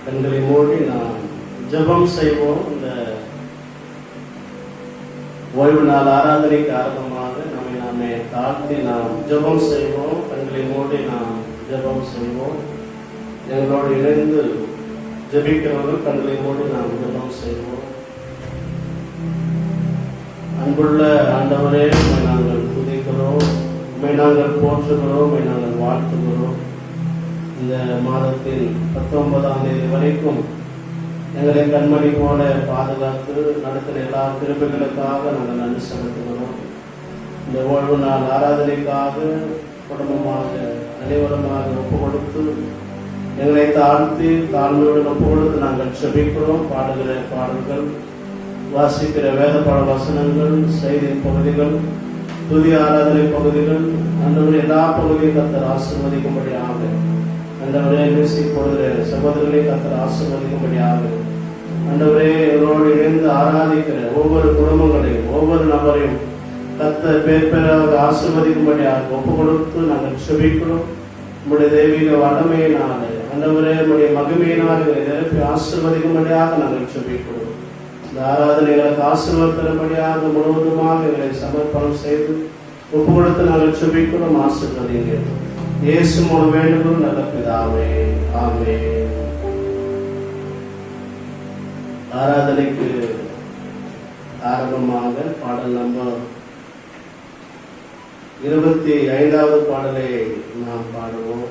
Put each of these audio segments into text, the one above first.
கண்களை மூடி நாம் ஜெபம் செய்வோம். இந்த ஓய்வு நாள் ஆராதனைக்கு ஆரம்பமாக நம்மை நாமே தாழ்த்தி நாம் ஜெபம் செய்வோம். கண்களை மூடி நாம் ஜெபம் செய்வோம். எங்களோடு இணைந்து ஜெபிக்கிறவர்கள் கண்களை மூடி நாம் ஜெபம் செய்வோம். அன்புள்ள ஆண்டவரே, உம்மை நாங்கள் துதிக்கிறோம், உம்மை நாங்கள் போற்றுகிறோம், உம்மை நாங்கள் வாழ்த்துகிறோம். இந்த மாதத்தின் 19ஆம் தேதி வரைக்கும் எங்களை கண்மணி போல பாதுகாத்து நடத்தின எல்லா கிருபைகளுக்காக நாங்கள் நன்றி செலுத்துகிறோம். இந்த ஓய்வு நாள் ஆராதனைக்காக குடும்பமாக அனைவருமாக ஒப்பு கொடுத்து எங்களை தாழ்த்தி தாழ்மையுடன் ஒப்பு கொடுத்து நாங்கள் செபிக்கிறோம். பாடுகிற பாடல்கள், வாசிக்கிற வேத பாட வசனங்கள், செய்தி பகுதிகள், புதிய ஆராதனை பகுதிகள், அன்றவரை எல்லா பகுதியும் கர்த்தர் ஆசீர்வதிக்கும்படியாக, அன்றவரே பேசிக்கொள்கிற சகோதரர்களை கர்த்தர் ஆசீர்வதிக்கும்படியாக, அன்றவரே எங்களோடு இணைந்து ஆராதிக்கிற ஒவ்வொரு குடும்பங்களையும் ஒவ்வொரு நபரையும் கர்த்தர் பேர் பேராக ஆசீர்வதிக்கும்படியாக ஒப்பு கொடுத்து நாங்கள் செபிக்கிறோம். உங்களுடைய தெய்வீக வல்லமையினாலே, அன்றவரே உங்களுடைய மகிமையினால் எங்களை நிரப்பி ஆசீர்வதிக்கும்படியாக நாங்கள் செபிக்கிறோம். இந்த ஆராதனைகளுக்கு ஆசீர்வதிக்கும்படியாக முழுவதுமாக எங்களை சமர்ப்பணம் செய்து ஒப்பு கொடுத்து நாங்கள் செபிக்கிறோம். ஆசீர்வதிங்க. இயேசு மூலம் வேண்டுகோள் நல்ல பிதாவே, ஆமென். ஆராதனைக்கு ஆரம்பமாக பாடல் நம்பர் 25வது பாடலை நாம் பாடுவோம்.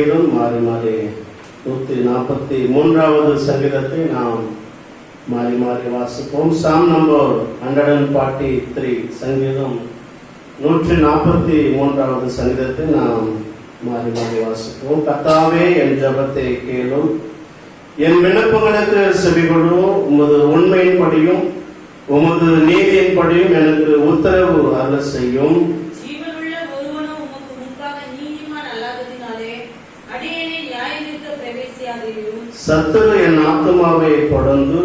சங்கீதம் மாறி மாறி 143வது சங்கீதத்தை நாம் மாறி மாறி வாசிப்போம். சாம் நம்பர் 143, சங்கீதம் 143வது சங்கீதத்தை நாம் மாறி மாறி வாசிப்போம். கர்த்தாவே, என் ஜெபத்தை கேளும், என் விண்ணப்பங்களுக்கு செவிகொடும். உமது உண்மையின்படியும் உமது நீதியின்படியும் எனக்கு உத்தரவு அருள செய்யும். ஜீவனுள்ள ஒருவனும் உமக்கு முன்பாக நீதிமான் அல்லாததினாலே அடியேனை நியாயத்தீர்க்க பிரவேசியாதேயும். சத்துரு என் ஆத்துமாவை தொடர்ந்து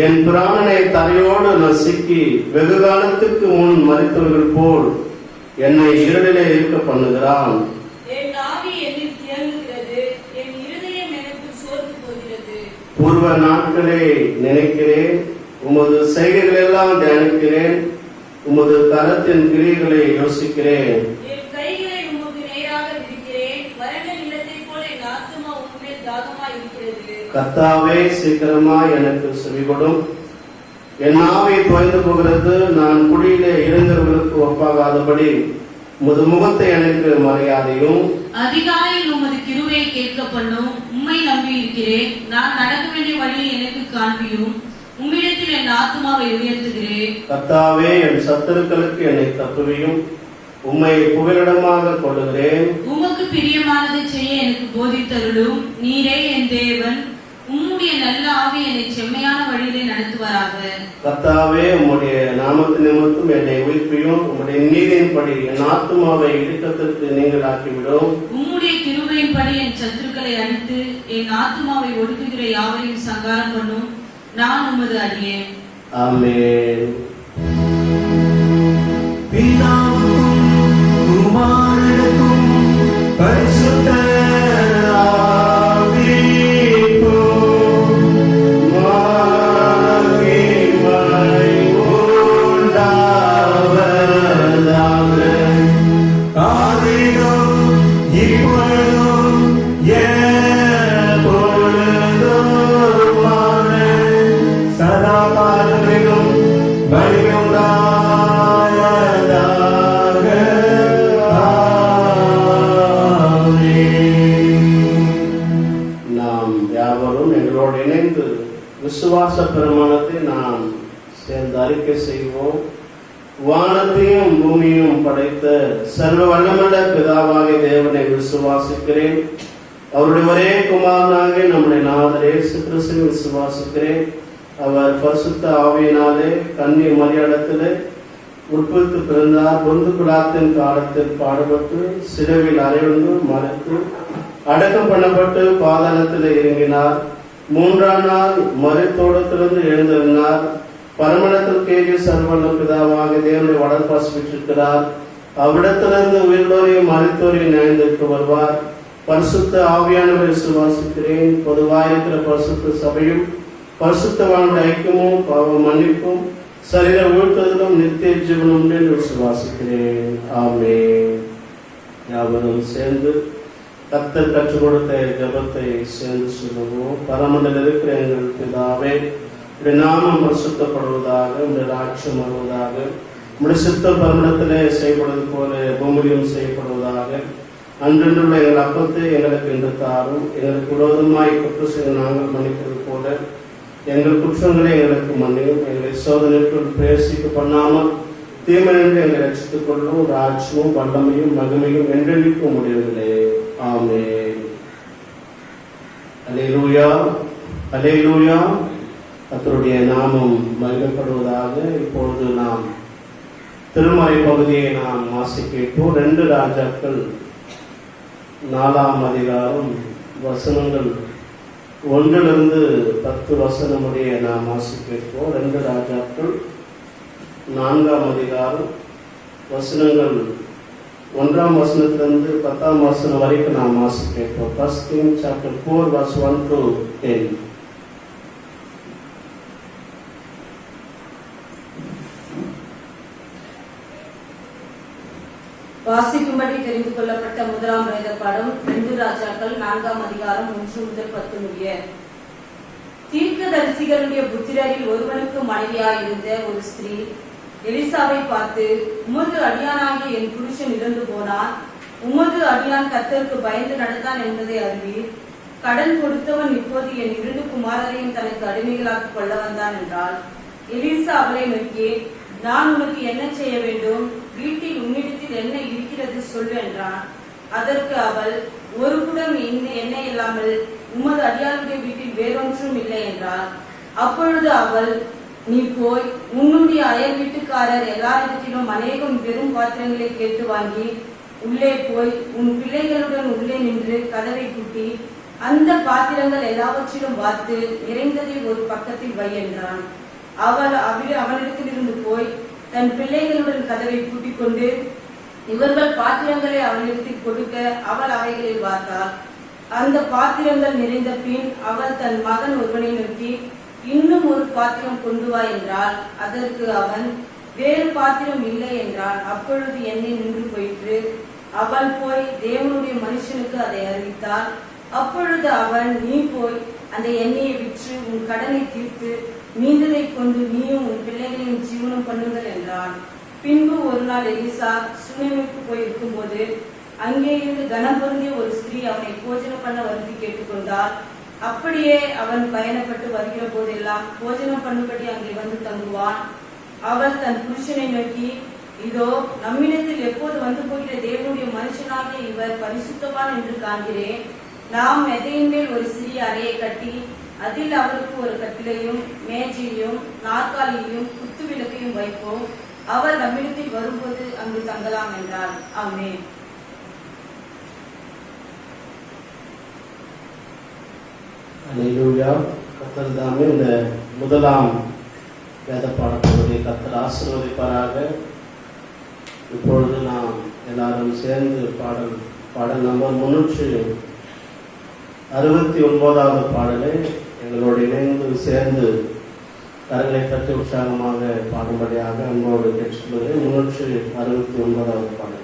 என் பிராணனை தரையோடு நசுக்கி வெகு காலத்துக்கு முன் மரித்தவர்கள் போல் என்னை இருளிலே இருக்க பண்ணுகிறான். என் ஆவி என்னில் தியங்குகிறது, என் இருதயம் எனக்கு சோர்ந்து போகிறது. பூர்வ நாட்களே நினைக்கிறேன், உமது செய்கைகள் எல்லாம் தியானிக்கிறேன், உமது கரத்தின் கிரியைகளை யோசிக்கிறேன். என் கைகளை உமக்கு நேராக விரிக்கிறேன், வறண்ட நிலத்தைப் போல என் ஆத்துமா உம்மேல் தாகமாய் இருக்கிறது. கர்த்தாவே, சீக்கிரமாய் எனக்கு செவிகொடும். என் ஆவி தோய்ந்து போகிறது. நான் குழியிலே இளைஞர்களுக்கு ஒப்பாகாதபடி உமது முகத்தை எனக்கு மறையாதையும். அதிகாலையில் உமது கிருபையை கேட்க பண்ணும். உம்மை நம்பி இருக்கிறேன். நான் நடக்க வேண்டிய வழியை எனக்கு காண்பியும். உம்மிடத்தில் என் ஆத்துமாவை உயர்த்துகிறேன். கர்த்தாவே, என் சத்துருக்களுக்கு என்னை தப்புவியும். உம்மை புகலிடமாக கொள்ளுகிறேன். உமக்கு பிரியமானதை செய்ய எனக்கு போதித்தருளும். நீரே என் தேவன். உம்முடைய நல்ல ஆவி என்னை செம்மையான வழியிலே நடத்துவாராக. கர்த்தாவே, உம்முடைய நாமத்து நிமித்தம் என்னை உயிர்ப்பியும். உம்முடைய நீதியின்படி என் ஆத்துமாவை இடுக்கத்திற்கு நீங்கள் ஆக்கிவிடும். உம்முடைய கிருபையின்படி என் சத்துருக்களை அழித்து என் ஆத்துமாவை ஒடுக்குகிற யாவரையும் சங்காரம் பண்ணும். நான் உமது அடியேன். ஆமென். பிதாவுக்கும் குமாரனுக்கும் பரிசுத்த ஆவிக்கும் மகிமை உண்டாவதாக. ஆதியிலும் இப்பொழுதும் எப்பொழுதுமான சதா காலங்களிலும் மகிமை உண்டாவதாக. நாம் யாவரும் எங்களோடு இணைந்து விசுவாச பிரமாணத்தை நாம் சேர்ந்து அறிக்கை செய்வோம். வானத்தையும் பூமியும் படைத்த சர்வ வல்லமுள்ள பிதாவாகிய தேவனை விசுவாசிக்கிறேன். அவருடைய ஒரே குமாரனாகிய நம்முடைய நாதர் இயேசு கிறிஸ்துவை விசுவாசிக்கிறேன். அவர் பரிசுத்த ஆவியினாலே கன்னி மரியாதத்திலே உட்புத்து பிறந்தார். பொந்து குலாத்தின் காலத்தில் பாடுபட்டு சிலுவையில் அறையுண்டு மறைத்து அடக்கம் பண்ணப்பட்டு பாதாளத்தில் இறங்கினார். 3ஆம் நாள் மரித்தோடத்திலிருந்து எழுந்திருந்தார். பரமணத்தில் கேள்வி சர்வல்ல பிதாவாக தேவனுடைய வளர்ப்பாசி பெற்றிருக்கிறார். அவ்விடத்திலிருந்து உயிர்ந்தோரையும் மரித்தோரையும் நினைந்திருக்க வருவார். பரிசுத்த ஆவியானவரை விசுவாசிக்கிறேன். பொதுவாயிருக்கிற பரிசுத்த சபையும் பரிசுத்தவானுடைய ஐக்கியமும் பாவ மன்னிப்பும் சரீர உயிர்த்ததிலும் நித்திய ஜீவனும் என்று விசுவாசிக்கிறேன். ஆமென். யாவரும் சேர்ந்து கர்த்தர் கற்றுக் கொடுத்த ஜெபத்தை சேர்ந்து சொல்லுவோம். பரமண்டல இருக்கிற எங்கள் பிதாவே, உடைய நாமம் பரிசுத்தப்படுவதாக, உடைய ராட்சியம் வருவதாக, உடைய சித்தம் பரமண்டத்திலே செய்யப்படுவது போல பூமியிலும் செய்யப்படுவதாக. அன்றென்றுள்ள எங்கள் அப்பத்தை எங்களுக்கு இன்று தாரும். எங்களுக்கு விரோதமாய் குற்றம் செய்ய நாங்கள் மன்னிப்பது போல எங்கள் குற்றங்களை எங்களுக்கு மன்னியும். எங்களை சோதனைக்குள் பிரவேசிக்க பண்ணாமல் தீமையின்றி எங்களை ரட்சித்துக் கொள்ளும். ராட்சியமும் வல்லமையும் மகிமையும் என்றென்றைக்கும் முடியவில்லை. ஆமென். அல்லேலூயா, அல்லேலூயா. கர்த்தருடைய நாமம் மகிமைப்படுவதாக. இப்பொழுது நாம் திருமறை பகுதியை நாம் வாசிப்போம். 2 ராஜாக்கள் 4ஆம் அதிகாரம் வசனங்கள் 1 to 10 வசனமுடைய நாம் வாசிப்போம். 2 ராஜாக்கள் 4ஆம் அதிகாரம் வசனங்கள் 1ஆம் வசனத்திலிருந்து 10ஆம் வசனம் வரைக்கும் நாம் வாசிப்போம். 1 Kings chapter 4 verse 1 to 10. வாசிக்கும்படி தெரிந்து கொள்ளப்பட்ட முதலாம் வேத பாடம் 2 ராஜாக்கள் 4ஆம் அதிகாரம் 1 முதல் 10 முடிய. தீர்க்கதரிசிகளுடைய புத்திரரில் ஒருவனுக்கு மனைவியாயிருந்த ஒரு ஸ்திரீ எலிசாவை பார்த்து, உமது அடியானாகிய என் புருஷன் இறந்து போனார், உமது அடியான் கர்த்தருக்கு பயந்து நடந்தான் என்பதை அறிவீர். கடன் கொடுத்தவன் இப்போது என் 2 குமாரரையும் தனக்கு அடிமைகளாக கொள்ள வந்தான் என்றாள். எலிசா அவளை நோக்கி, நான் உனக்கு என்ன செய்ய வேண்டும்? வீட்டில் உன்னிடத்தில் என்ன இருக்கிறது சொல் என்றான். அதற்கு அவள், ஒரு குடம் எண்ணெய் இல்லாமல் உமது அடியாளுடைய வீட்டில் வேறொன்றும் இல்லை என்றாள். அப்பொழுது அவள், நீ போய் உன்னுடைய அயல் வீட்டுக்காரர் எல்லாரிடத்திலும் அநேகம் பெரும் பாத்திரங்களை கேட்டு வாங்கி உள்ளே போய் உன் பிள்ளைகளுடன் உள்ளே நின்று கதவை பூட்டி அந்த பாத்திரங்கள் எல்லாவற்றிலும் வார்த்து நிறைந்ததை ஒரு பக்கத்தில் வை என்றான். அவள் அவனிடத்தில் இருந்து போய் தன் பிள்ளைகளுடன் கதவை பூட்டிக் கொண்டு இவர்கள் பாத்திரங்களை அவனிடத்தில் கொடுக்க அவள் அவைகளில் வார்த்தாள். அந்த பாத்திரங்கள் நிறைந்த பின் அவள் தன் மகன் ஒருவனை நோக்கி, இன்னும் ஒரு பாத்திரம் கொண்டு வா என்றாள். அதற்கு அவன், வேறு பாத்திரம் இல்லை என்றான். அப்பொழுது எண்ணெய் நின்று போயிற்று. அவள் போய் தேவனுடைய மனுஷனுக்கு அதை அறிவித்தாள். அப்பொழுது அவன், நீ போய் அந்த எண்ணெயை விற்று உன் கடனை தீர்த்து மீந்ததை கொண்டு நீயும் உன் பிள்ளைகளையும் ஜீவனம் பண்ணுங்கள் என்றான். பின்பு ஒரு நாள் எலிசா சுனேமுக்கு போய் இருக்கும்போது அங்கே இருந்து கனம் பொருந்திய ஒரு ஸ்திரீ அவனை போஜனம் பண்ண வருந்தி கேட்டுக்கொண்டாள். அப்படியே அவன் பயணப்பட்டு வருகிற போதெல்லாம் போஜனம் பண்ணும்படி அங்கே வந்து தங்குவான். அவள் தன் புருஷனை நோக்கி, இதோ நம்மிடத்தில் எப்போது வந்து போகிற தேவனுடைய மனுஷனாகிய இவர் பரிசுத்தவான் என்று காண்கிறேன். நாம் மெதையின் மேல் ஒரு சிறிய அறையை கட்டி அதில் அவருக்கு ஒரு கட்டிலையும் மேஜையும் நாற்காலியையும் குத்து விளக்கையும் வைப்போம். அவர் நம்மிடத்தில் வரும்போது அங்கு தங்கலாம் என்றார். ஆமென். அல்லேலூயா. கர்த்தர் தாமே இந்த முதலாம் வேத பாடப்பகுதியை கர்த்தர் ஆசீர்வதிப்பாராக. இப்பொழுது நாம் எல்லாரும் சேர்ந்து பாடல் நம்பர் 369வது பாடலை எங்களோடு இணைந்து சேர்ந்து கரங்களை தட்டி உற்சாகமாக பாடும்படியாக அன்போடு கேட்டுக்கொள்கிறேன். 369வது பாடல்.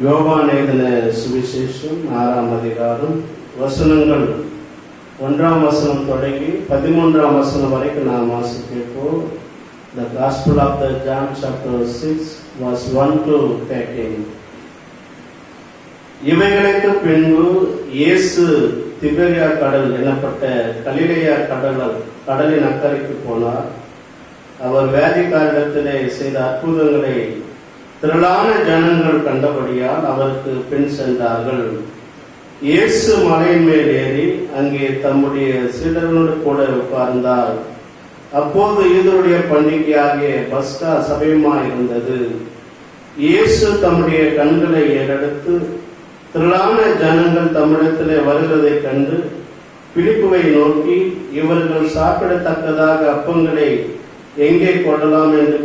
யோவான் எழுதின சுவிசேஷம் 6ஆம் அதிகாரம் வசனங்கள் 1ஆம் வசனம் தொடங்கி 13ஆம் வசனம் வரைக்கும் நாம் வாசிப்போம். The Gospel of the John chapter 6 verse 1 to 13. இவைகளுக்கு பின்பு இயேசு திபேரியா கடல் எனப்பட்ட கலிலேயா கடலின் அக்கறைக்கு போனார். அவர் வேதிக்காரிடத்திலே செய்த அற்புதங்களை திரளான ஜனங்கள் கண்டபடியால் அவருக்கு பின் சென்றார்கள். இயேசு மலையின் மேல் ஏறி அங்கே தம்முடைய சீடர்களோடு கூட உட்கார்ந்தார். அப்போது யூதருடைய பண்டிகையாகிய பஸ்கா சமயமாய் இருந்தது. இயேசு தம்முடைய கண்களை ஏறெடுத்து திரளான ஜனங்கள் தம்மிடத்திலே வருகிறதை கண்டு பிலிப்புவை நோக்கி, இவர்கள் சாப்பிடத்தக்கதாக அப்பங்களை எங்கே கொள்ளலாம் என்று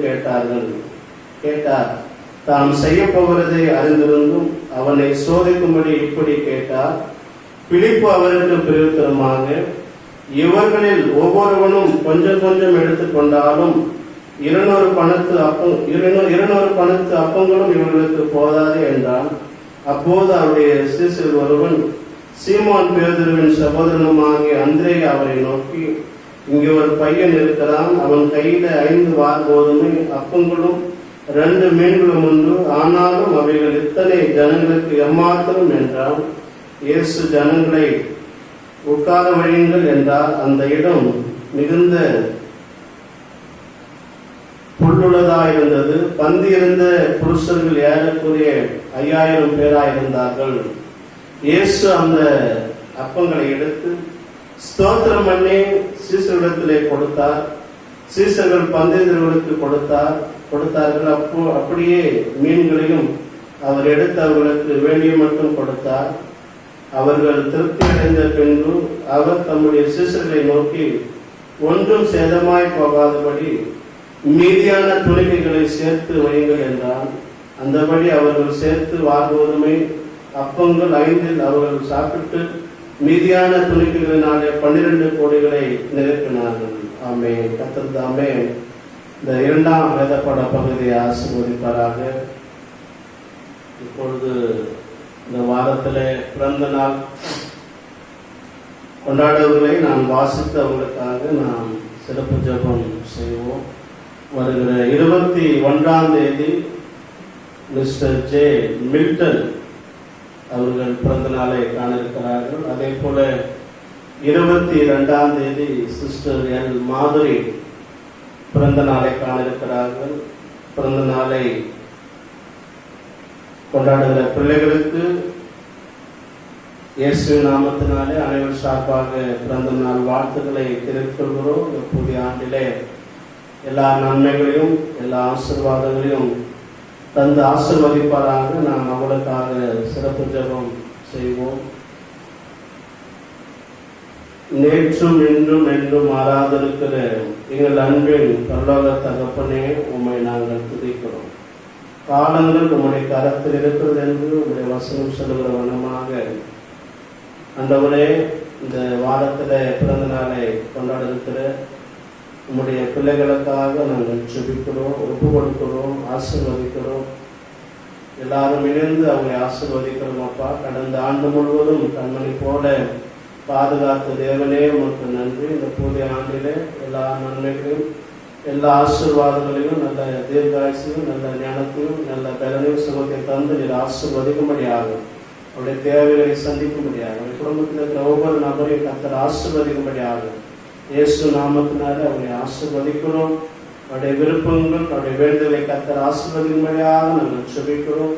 கேட்டார். தாம் செய்ய போகிறதை அறிந்திருந்தும் அவனை சோதிக்கும்படி இப்படி கேட்டார். பிலிப்பு அவருக்கு பிரயுத்தரமாக, இவர்களில் ஒவ்வொருவனும் கொஞ்சம் கொஞ்சம் எடுத்துக்கொண்டாலும் 200 பணத்து அப்பங்களும் இவர்களுக்கு போதாது என்றான். அப்போது அவருடைய சீசரில் ஒருவன், சீமோன் பேதுருவின் சகோதரனுமாகிய அந்திரேயா அவரை நோக்கி, இங்கே ஒரு பையன் இருக்கிறான். அவன் கையில 5 வார் கோதுமை அப்பங்களும் 2 மீன்களும் உண்டு. ஆனாலும் அவைகள் இத்தனை ஜனங்களுக்கு எம்மாத்திரம் என்றான். இயேசு ஜனங்களை உட்கார வையுங்கள் என்றார். அந்த இடம் மிகுந்த புல்லுள்ளதாயிருந்தது. பந்தி இருந்த புருஷர்கள் ஏறக்குறைய 5000 பேராயிருந்தார்கள். இயேசு அந்த அப்பங்களை எடுத்து ஸ்தோத்திரம் பண்ணி சீசர்களிடத்திலே கொடுத்தார். சீசர்கள் பந்தியர்களுக்கு கொடுத்தார்கள். அப்படியே மீன்களையும் அவர் எடுத்து அவர்களுக்கு வேண்டிய மட்டும் கொடுத்தார். அவர்கள் திருப்தி அடைந்த பின்பு அவர் தம்முடைய சீசர்களை நோக்கி, ஒன்றும் சேதமாய் போகாதபடி மீதியான துணிக்கைகளை சேர்த்து வையுங்கள் என்றார். அந்தபடி அவர்கள் சேர்த்து வார்கோதுமை அப்பங்கள் 5 அவர்கள் சாப்பிட்டு மீதியான துணிக்கைகளினாலே 12 கோடிகளை நிரப்பினார்கள். ஆமே. கர்த்தர் தாமே இந்த 2ஆம் வேதப்பாட பகுதியை ஆசீர்வதிப்பாராக. இப்பொழுது இந்த வாரத்தில் பிறந்த நாள் கொண்டாடுவதை நான் வாசித்து அவங்களுக்காக நாம் சிறப்பு ஜெபம் செய்வோம். வருகிற 21ஆம் தேதி மிஸ்டர் ஜே மில்டன் அவர்கள் பிறந்த நாளை காண இருக்கிறார்கள். அதே போல 22ஆம் தேதி சிஸ்டர் எல் மாதுரி பிறந்த நாளை காண இருக்கிறார்கள். பிறந்த நாளை கொண்டாடுகிற பிள்ளைகளுக்கு இயேசு நாமத்தினாலே அனைவர் சார்பாக பிறந்த நாள் வாழ்த்துக்களை தெரிவித்துக் கொள்கிறோம். இந்த புதிய ஆண்டிலே எல்லா நன்மைகளையும் எல்லா ஆசீர்வாதங்களையும் தந்து ஆசீர்வதிப்பாராக. நாம் அவளுக்காக சிறப்பு ஜெபம் செய்வோம். நேற்றும் இன்றும் என்றும் மாறாதிருக்கிற எங்கள் அன்பின் பரலோக தகப்பனே, உம்மை நாங்கள் துதிக்கிறோம். காலங்கள் உம்முடைய கரத்தில் இருக்கிறது என்று உம்முடைய வசனம் சொல்லுகிற வண்ணமாக ஆண்டவரே, இந்த வாரத்தில் பிறந்த நாளை கொண்டாட இருக்கிற உம்முடைய பிள்ளைகளுக்காக நாங்கள் ஜெபிக்கிறோம், ஒப்பு கொடுக்கிறோம், ஆசீர்வதிக்கிறோம். எல்லாரும் இணைந்து அவங்களை ஆசீர்வதிக்கிறோம். அப்பா, கடந்த ஆண்டு முழுவதும் கண்மணி போல பாதுகாத்த தேவனே உமக்கு நன்றி. இந்த புதிய ஆண்டிலே எல்லா நன்மைகளையும் எல்லா ஆசீர்வாதங்களையும் நல்ல தீர்காயுசையும் நல்ல ஞானத்தையும் நல்ல பலனையும் சுகத்தை தந்து நீர் ஆசீர்வதிக்கும்படியாக, அவருடைய தேவைகளை சந்திக்கும்படியாக, அவருடைய குடும்பத்தில் இருக்கிற ஒவ்வொரு நபரையும் கர்த்தர் ஆசீர்வதிக்கும்படியாக இயேசு நாமத்தினால அவரை ஆசீர்வதிக்கிறோம். அவருடைய விருப்பங்கள் அவருடைய வேண்டுதலை கர்த்தர் ஆசீர்வதிக்கும்படியாக நாங்கள் ஜெபிக்கிறோம்.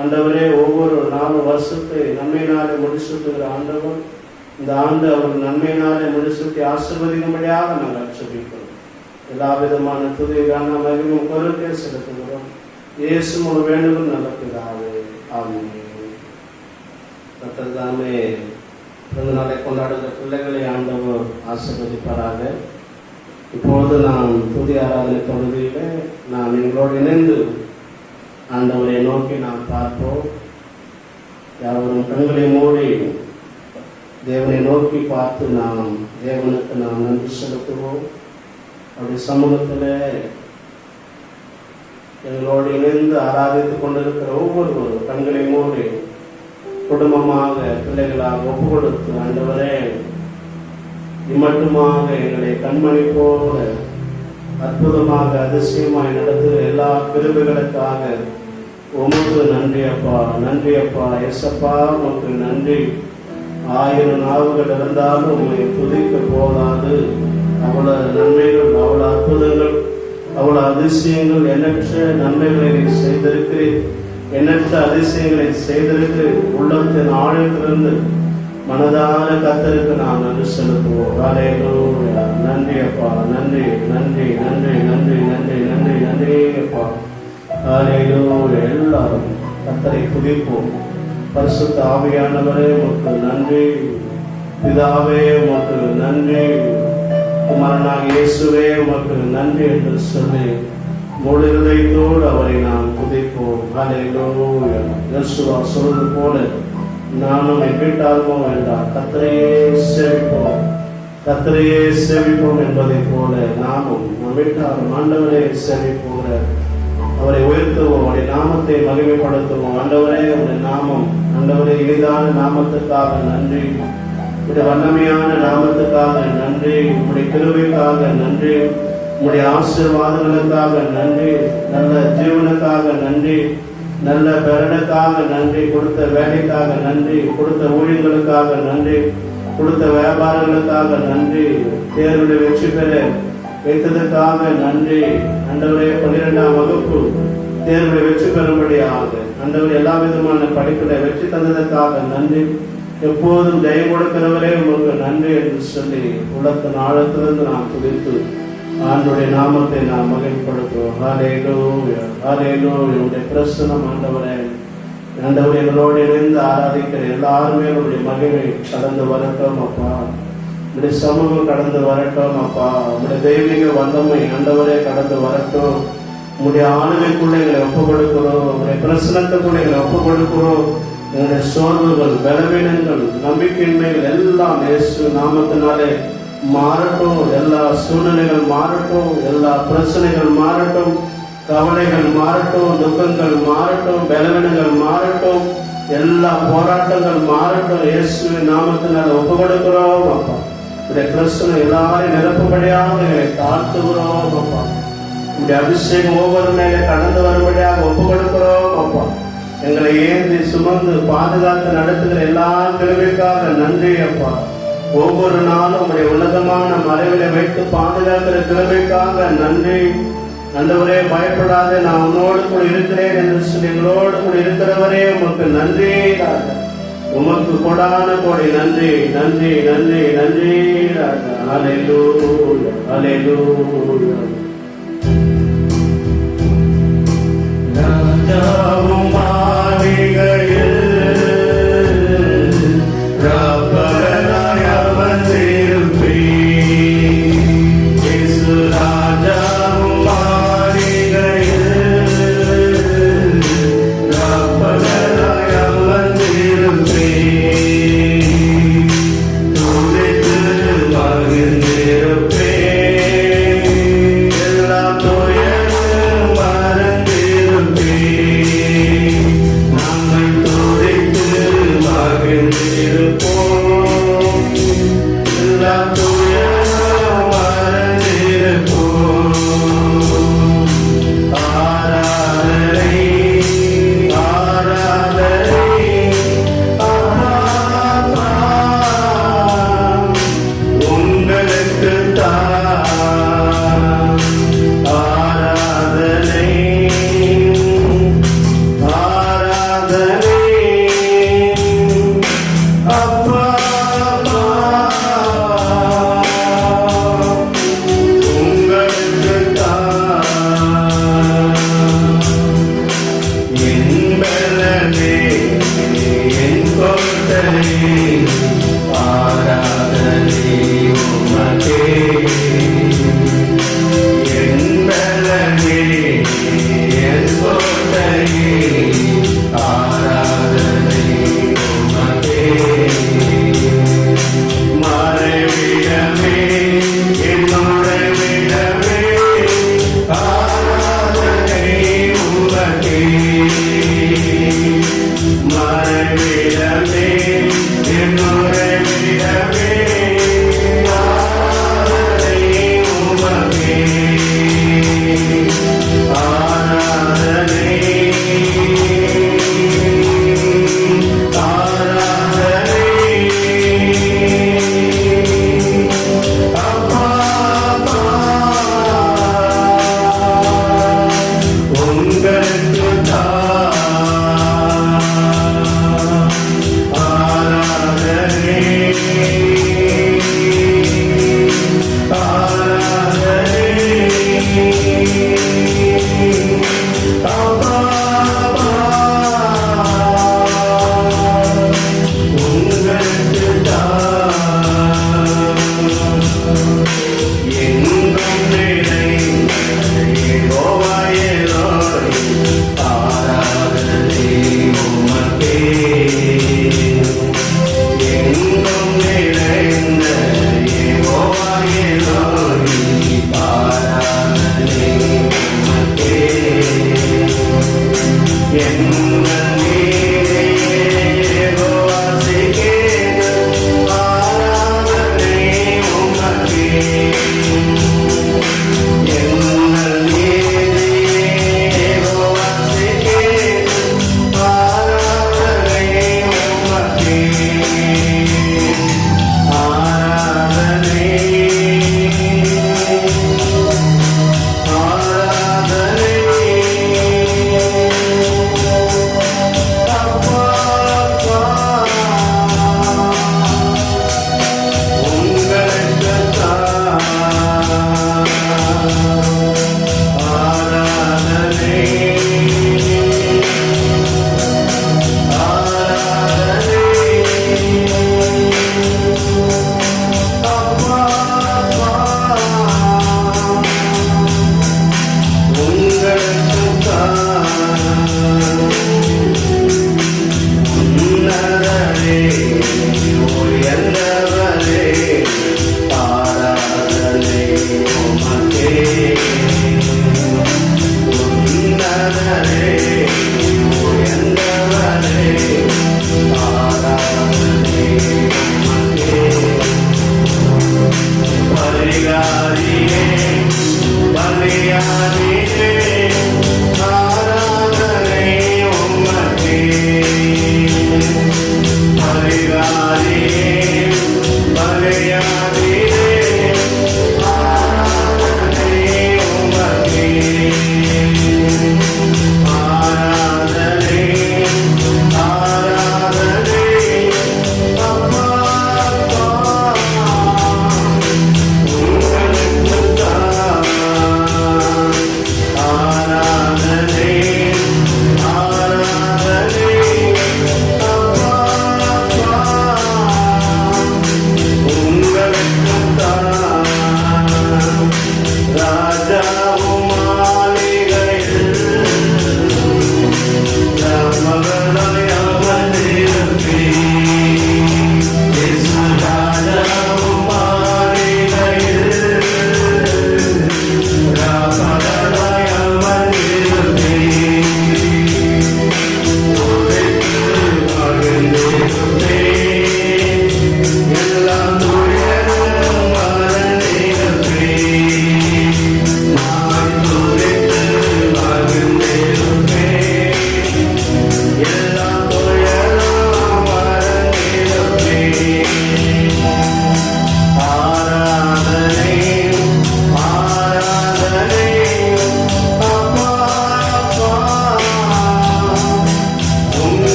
ஆண்டவரே, ஒவ்வொரு 4 வருஷத்தை நன்மையினாலே முடிசூட்டுகிற ஆண்டவர் இந்த ஆண்டு அவர்கள் நன்மையினாலே முடிசூட்டி ஆசீர்வதிக்கும்படியாக நாங்கள் ஜெபிக்கிறோம். எல்லா விதமான துதியான மகிமையும் பொருட்களை செலுத்துகிறோம். இயேசு முழு வேண்டுதல் நல்ல பிதாவே, ஆமென். கர்த்தர் தாமே பிறந்த நாளை கொண்டாடுகிற பிள்ளைகளை ஆண்டவர் ஆசீர்வதிப்பாராக. இப்பொழுது நாம் துதி ஆராதனை தொகுதியில நாம் எங்களோடு இணைந்து ஆண்டவரை நோக்கி நாம் பார்ப்போம். யாவரும் கண்களை மூடி தேவனை நோக்கி பார்த்து நாம் தேவனுக்கு நாம் நன்றி செலுத்துவோம். அவருடைய சமூகத்தில் எங்களோடு இணைந்து ஆராதித்துக் கொண்டிருக்கிற ஒவ்வொருவரும் கண்களை மூடி குடும்பமாக பிள்ளைகளாக ஒப்பு கொடுத்து ஆண்டவரே இம்மட்டுமாக எங்களை கண்மணி போல அற்புதமாக அதிசயமாய் நடத்துகிற எல்லா கிருபைகளுக்காக உமக்கு நன்றி அப்பா, நன்றி அப்பா. எசப்பா உமக்கு நன்றி. 1000 நாவுகள் இருந்தாலும் உங்களை துதிக்க போதாது. அவ்வளவு நன்மைகள், அவ்வளவு அற்புதங்கள், அவ்வளவு அதிசயங்கள், எண்ணற்ற நன்மைகளை நீ செய்திருக்கிறீர், எண்ணற்ற அதிசயங்களை செய்திருக்கிறீர். உள்ளத்தின் ஆழத்திலிருந்து மனதான கர்த்தருக்கு நாம் நன்றி செலுத்துவோம். ஹல்லேலூயா. நன்றி அப்பா, நன்றி நன்றி நன்றி நன்றி நன்றி நன்றி நன்றி அப்பா. ஹல்லேலூயா. எல்லாரும் கர்த்தரை துதிப்போம். பரிசுத்த ஆவியானவரே உமக்கு நன்றி. பிதாவே உமக்கு நன்றி. குமாரனாகிய இயேசுவே உமக்கு நன்றி என்று சொல்லி முழு இதயத்தோடு அவரை நாம் துதிப்போம். ஹல்லேலூயா. யெசுவா சொல்வது போல நானும் என் வீட்டாருமோ வேண்டாம், கர்த்தரையே சேவிப்போம், கர்த்தரையே சேவிப்போம் என்பதை போல நாமும் நம் வீட்டாரும் ஆண்டவரே சேவிப்போம். அவரை உயர்த்துவோம், அவருடைய நாமத்தை மகிமைப்படுத்துவோம். ஆண்டவரே உடைய நாமம், ஆண்டவரே இனிதான நாமத்துக்காக நன்றி, உடைய வல்லமையான நாமத்துக்காக நன்றி, உடைய கிருபைக்காக நன்றி, உடைய ஆசீர்வாதங்களுக்காக நன்றி, நல்ல ஜீவனுக்காக நன்றி, நல்ல பலனுக்காக நன்றி, கொடுத்த வேலைக்காக நன்றி, கொடுத்த ஊழியர்களுக்காக நன்றி, கொடுத்த வியாபாரங்களுக்காக நன்றி, தேர்வுடைய வெற்றி பெற வைத்ததற்காக நன்றி. ஆண்டவரே 12ஆம் வகுப்பு தேர்வுடைய வெற்றி பெறும்படியாக ஆண்டவரே எல்லா விதமான படிப்புகளை வெற்றி தந்ததற்காக நன்றி. எப்போதும் ஜெயம் கொடுக்கிறவரே உங்களுக்கு நன்றி என்று சொல்லி உள்ளத்தின் ஆழத்திலிருந்து நாம் துதித்து ஆண்டுடைய நாமத்தை நாம் மகிழ்ப்படுத்துவோம். ஹல்லேலூயா. ஹல்லேலூயா. உடைய பிரசன்னம் ஆண்டவரே, ஆண்டவரே எங்களோடு இணைந்து ஆராதிக்கிற எல்லாருமே உடைய மகிமை கடந்து வரட்டும் அப்பா. உடைய சமூகம் கடந்து வரட்டும் அப்பா. உடைய தெய்வீக வல்லமை ஆண்டவரே கடந்து வரட்டும். உடைய ஆளுமைக்குள்ள எங்களை ஒப்புக் கொடுக்கிறோம், உடைய பிரசனத்துக்குள்ள எங்களை ஒப்புக் கொடுக்கிறோம். எங்களுடைய சோர்வுகள், பலவீனங்கள், நம்பிக்கையின்மைகள் எல்லாம் இயேசு நாமத்தினாலே மாறட்டும். எல்லா சூழ்நிலைகள் மாறட்டும், எல்லா பிரச்சனைகள் மாறட்டும், கவலைகள் மாறட்டும், துக்கங்கள் மாறட்டும், பலவீனங்கள் மாறட்டும், எல்லா போராட்டங்கள் மாறட்டும். இயேசுவின் நாமத்தினால் ஒப்பு கொடுக்கிறோம் அப்பா. உடைய பிரச்சனை எல்லாரையும் நிரப்பும்படியாக எங்களை தாழ்த்துகிறோம் அப்பா. உடைய அபிஷேகம் ஒவ்வொரு மேலே கடந்து வரும்படியாக ஒப்பு கொடுக்கிறோம் அப்பா. எங்களை ஏந்தி சுமந்து பாதுகாத்து நடத்துகிற எல்லா கிருபைக்காக நன்றி அப்பா. ஒவ்வொரு நாளும் உடைய உன்னதமான மறைவிலை வைத்து பாதுகாக்கிற கிருபைக்காக நன்றி. ஆண்டவரே பயப்படாதே, நான் உன்னோடு கூட இருக்கிறேன் என்று சொல்லி எங்களோடு கூட இருக்கிறவரே உமக்கு நன்றி. உமக்கு கொடான கோடி நன்றி நன்றி நன்றி நன்றி. ஹல்லேலூயா. ஹல்லேலூயா. ராஜாவும் மாளிகையில் ரப்பராய் அமர்ந்திருப்பீர். இயேசு ராஜாவும் மாளிகையில் ரப்பராய் அமர்ந்திருப்பீர். துதித்து மகிழ்ந்திருப்பீர். எல்லாம் துயரும் மறந்திருப்பீர். நாங்கள் துதித்து மகிழ்ந்திருப்போம். எல்லாம் துயரும் மறந்திருப்போம். ஆராதனை ஆராதனை அப்பா உங்களுக்கு தான். ஆராதனை ஆராதனை அப்பா உங்களுக்கு தான். என் பலனே என் கோட்டையே ஆராதனை உமக்கே. என் பலனே என் கோட்டையே ஆராதனை உமக்கே. மறைவிடமே என்னுடைய விடமே ஆராதனை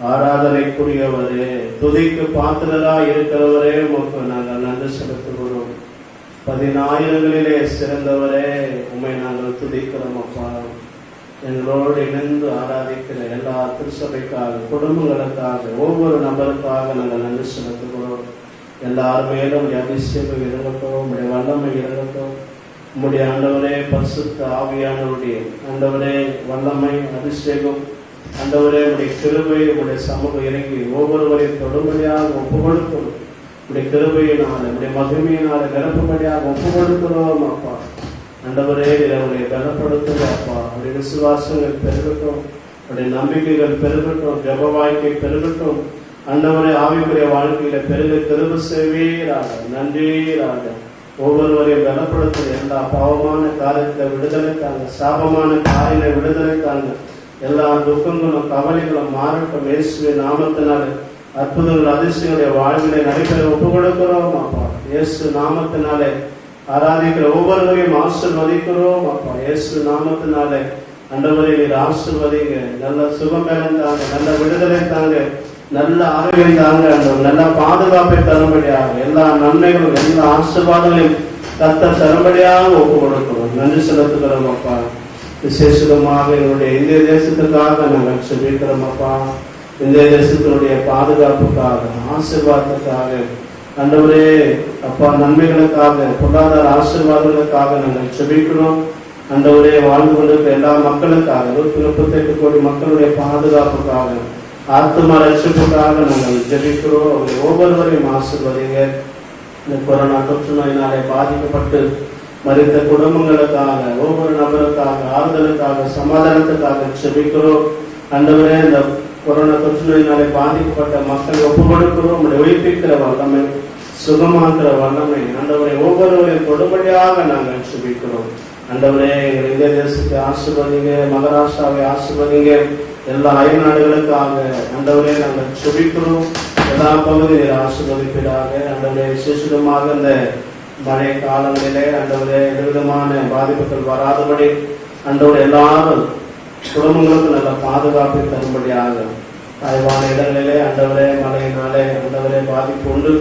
ஆராதனைக்குரியவரே, துதிக்கு பாத்திரராய் இருக்கிறவரே, உமக்கு நாங்கள் நன்றி செலுத்துகிறோம். 10,000களிலே சிறந்தவரே, உம்மை நாங்கள் துதிக்கிறோம். அப்பா, எங்களோடு இணைந்து ஆராதிக்கிற எல்லா திருச்சபைக்காக, குடும்பங்களுக்காக, ஒவ்வொரு நபருக்காக நாங்கள் நன்றி செலுத்துகிறோம். எல்லார் மேலும் அபிஷேகம் இறங்கட்டும், உங்களுடைய வல்லமை இறங்கட்டும். உம்முடைய ஆண்டவரே, பரிசுத்த ஆவியானவருடைய ஆண்டவரே, வல்லமை அபிஷேகம் ஆண்டவரே, உடைய கிருபை, உடைய சமூகம் இறங்கி ஒவ்வொருவரையும் தொடும்படியாக ஒப்புக்கொடுக்கும். உடைய கிருபையினால், உடைய மகிமையினால் நிரப்பும்படியாக ஒப்புக்கொடுக்கிறோம். அப்பா ஆண்டவரே, அவருடைய பலப்படுத்துங்க. அப்பா, அவருடைய விசுவாசங்கள் பெருகட்டும், அவருடைய நம்பிக்கைகள் பெருகட்டும், ஜெப வாழ்க்கை பெருகட்டும். ஆண்டவரே, ஆவிக்குரிய வாழ்க்கையில பெருக கிருபை செய்வீராக. நன்றீராக. ஒவ்வொருவரையும் பலப்படுத்துங்க. எல்லா பாவமான காரியத்தை விடுதலை தாங்க, சாபமான காரியங்களை விடுதலை தாங்க. எல்லா துக்கங்களும் கவலைகளும் மாறட்டும். இயேசுவின் நாமத்தினாலே அற்புதங்கள் அதிசயங்களுடைய வாழ்விலை நடைபெற ஒப்புக் கொடுக்கிறோம். அப்பா, இயேசு நாமத்தினாலே ஆராதிக்கிற ஒவ்வொருவரையும் ஆசீர்வதிக்கிறோம். அப்பா, இயேசு நாமத்தினாலே ஆண்டவரை நீர் ஆசீர்வதிங்க. நல்ல சுகம் தாங்க, நல்ல விடுதலை தாங்க, நல்ல ஆரோக்கியம் தாங்க, நல்ல பாதுகாப்பை தரும்படியாக எல்லா நன்மைகளும் எல்லா ஆசீர்வாதங்களையும் கர்த்தர் தரும்படியாக ஒப்புக் கொடுக்கிறோம். நன்றி செலுத்துகிறோம். அப்பா, விசேஷமாக எங்களுடைய இந்திய தேசத்துக்காக நாங்கள் செபிக்கிறோம். அப்பா, இந்திய தேசத்தினுடைய பாதுகாப்புக்காக, ஆசீர்வாதத்துக்காக, ஆண்டவரே அப்பா, நன்மைகளுக்காக, பொருளாதார ஆசீர்வாதங்களுக்காக நாங்கள் செபிக்கிறோம். ஆண்டவரே வாழ்ந்து கொண்டிருக்கிற எல்லா மக்களுக்காக 138 கோடி மக்களுடைய பாதுகாப்புக்காக ஆத்ம ரட்சிப்புக்காக நாங்கள் ஜெபிக்கிறோம். அவங்களை ஒவ்வொருவரையும் ஆசீர்வதிங்க. இந்த கொரோனா தொற்று நோயினாலே பாதிக்கப்பட்டு மரித்த குடும்பங்களுக்காக ஒவ்வொரு நபருக்காக ஆறுதலுக்காக சமாதானத்துக்காக ஜெபிக்கிறோம். ஆண்டவரே இந்த கொரோனா தொற்று நோயினாலே பாதிக்கப்பட்ட மக்களை ஒப்பு கொடுக்கிறோம். உங்களுடைய உயிர்ப்பிக்கிற வல்லமை, சுகமாக்குற வல்லமை ஆண்டவரை ஒவ்வொருவரையும் கொடுபடியாக நாங்கள் ஜெபிக்கிறோம். ஆண்டவரே எங்கள் இந்திய தேசத்தை ஆசீர்வதிங்க, மகாராஷ்டிராவை ஆசீர்வதிங்க, எல்லா அயல்நாடுகளுக்காக ஆண்டவரே நாங்கள் ஜெபிக்கிறோம். எல்லா பகுதியில் ஆசீர்வதிப்பீராக. ஆண்டவரே விசேஷமாக இந்த மழை காலங்களிலே ஆண்டவரே எந்தவிதமான பாதிப்புகள் வராதபடி ஆண்டவரே எல்லாரும் குடும்பங்களுக்கு நல்ல பாதுகாப்பை தரும்படியாக தாய்வான இடங்களிலே ஆண்டவரே மழையினாலே ஆண்டவரே பாதிப்பு உண்டு,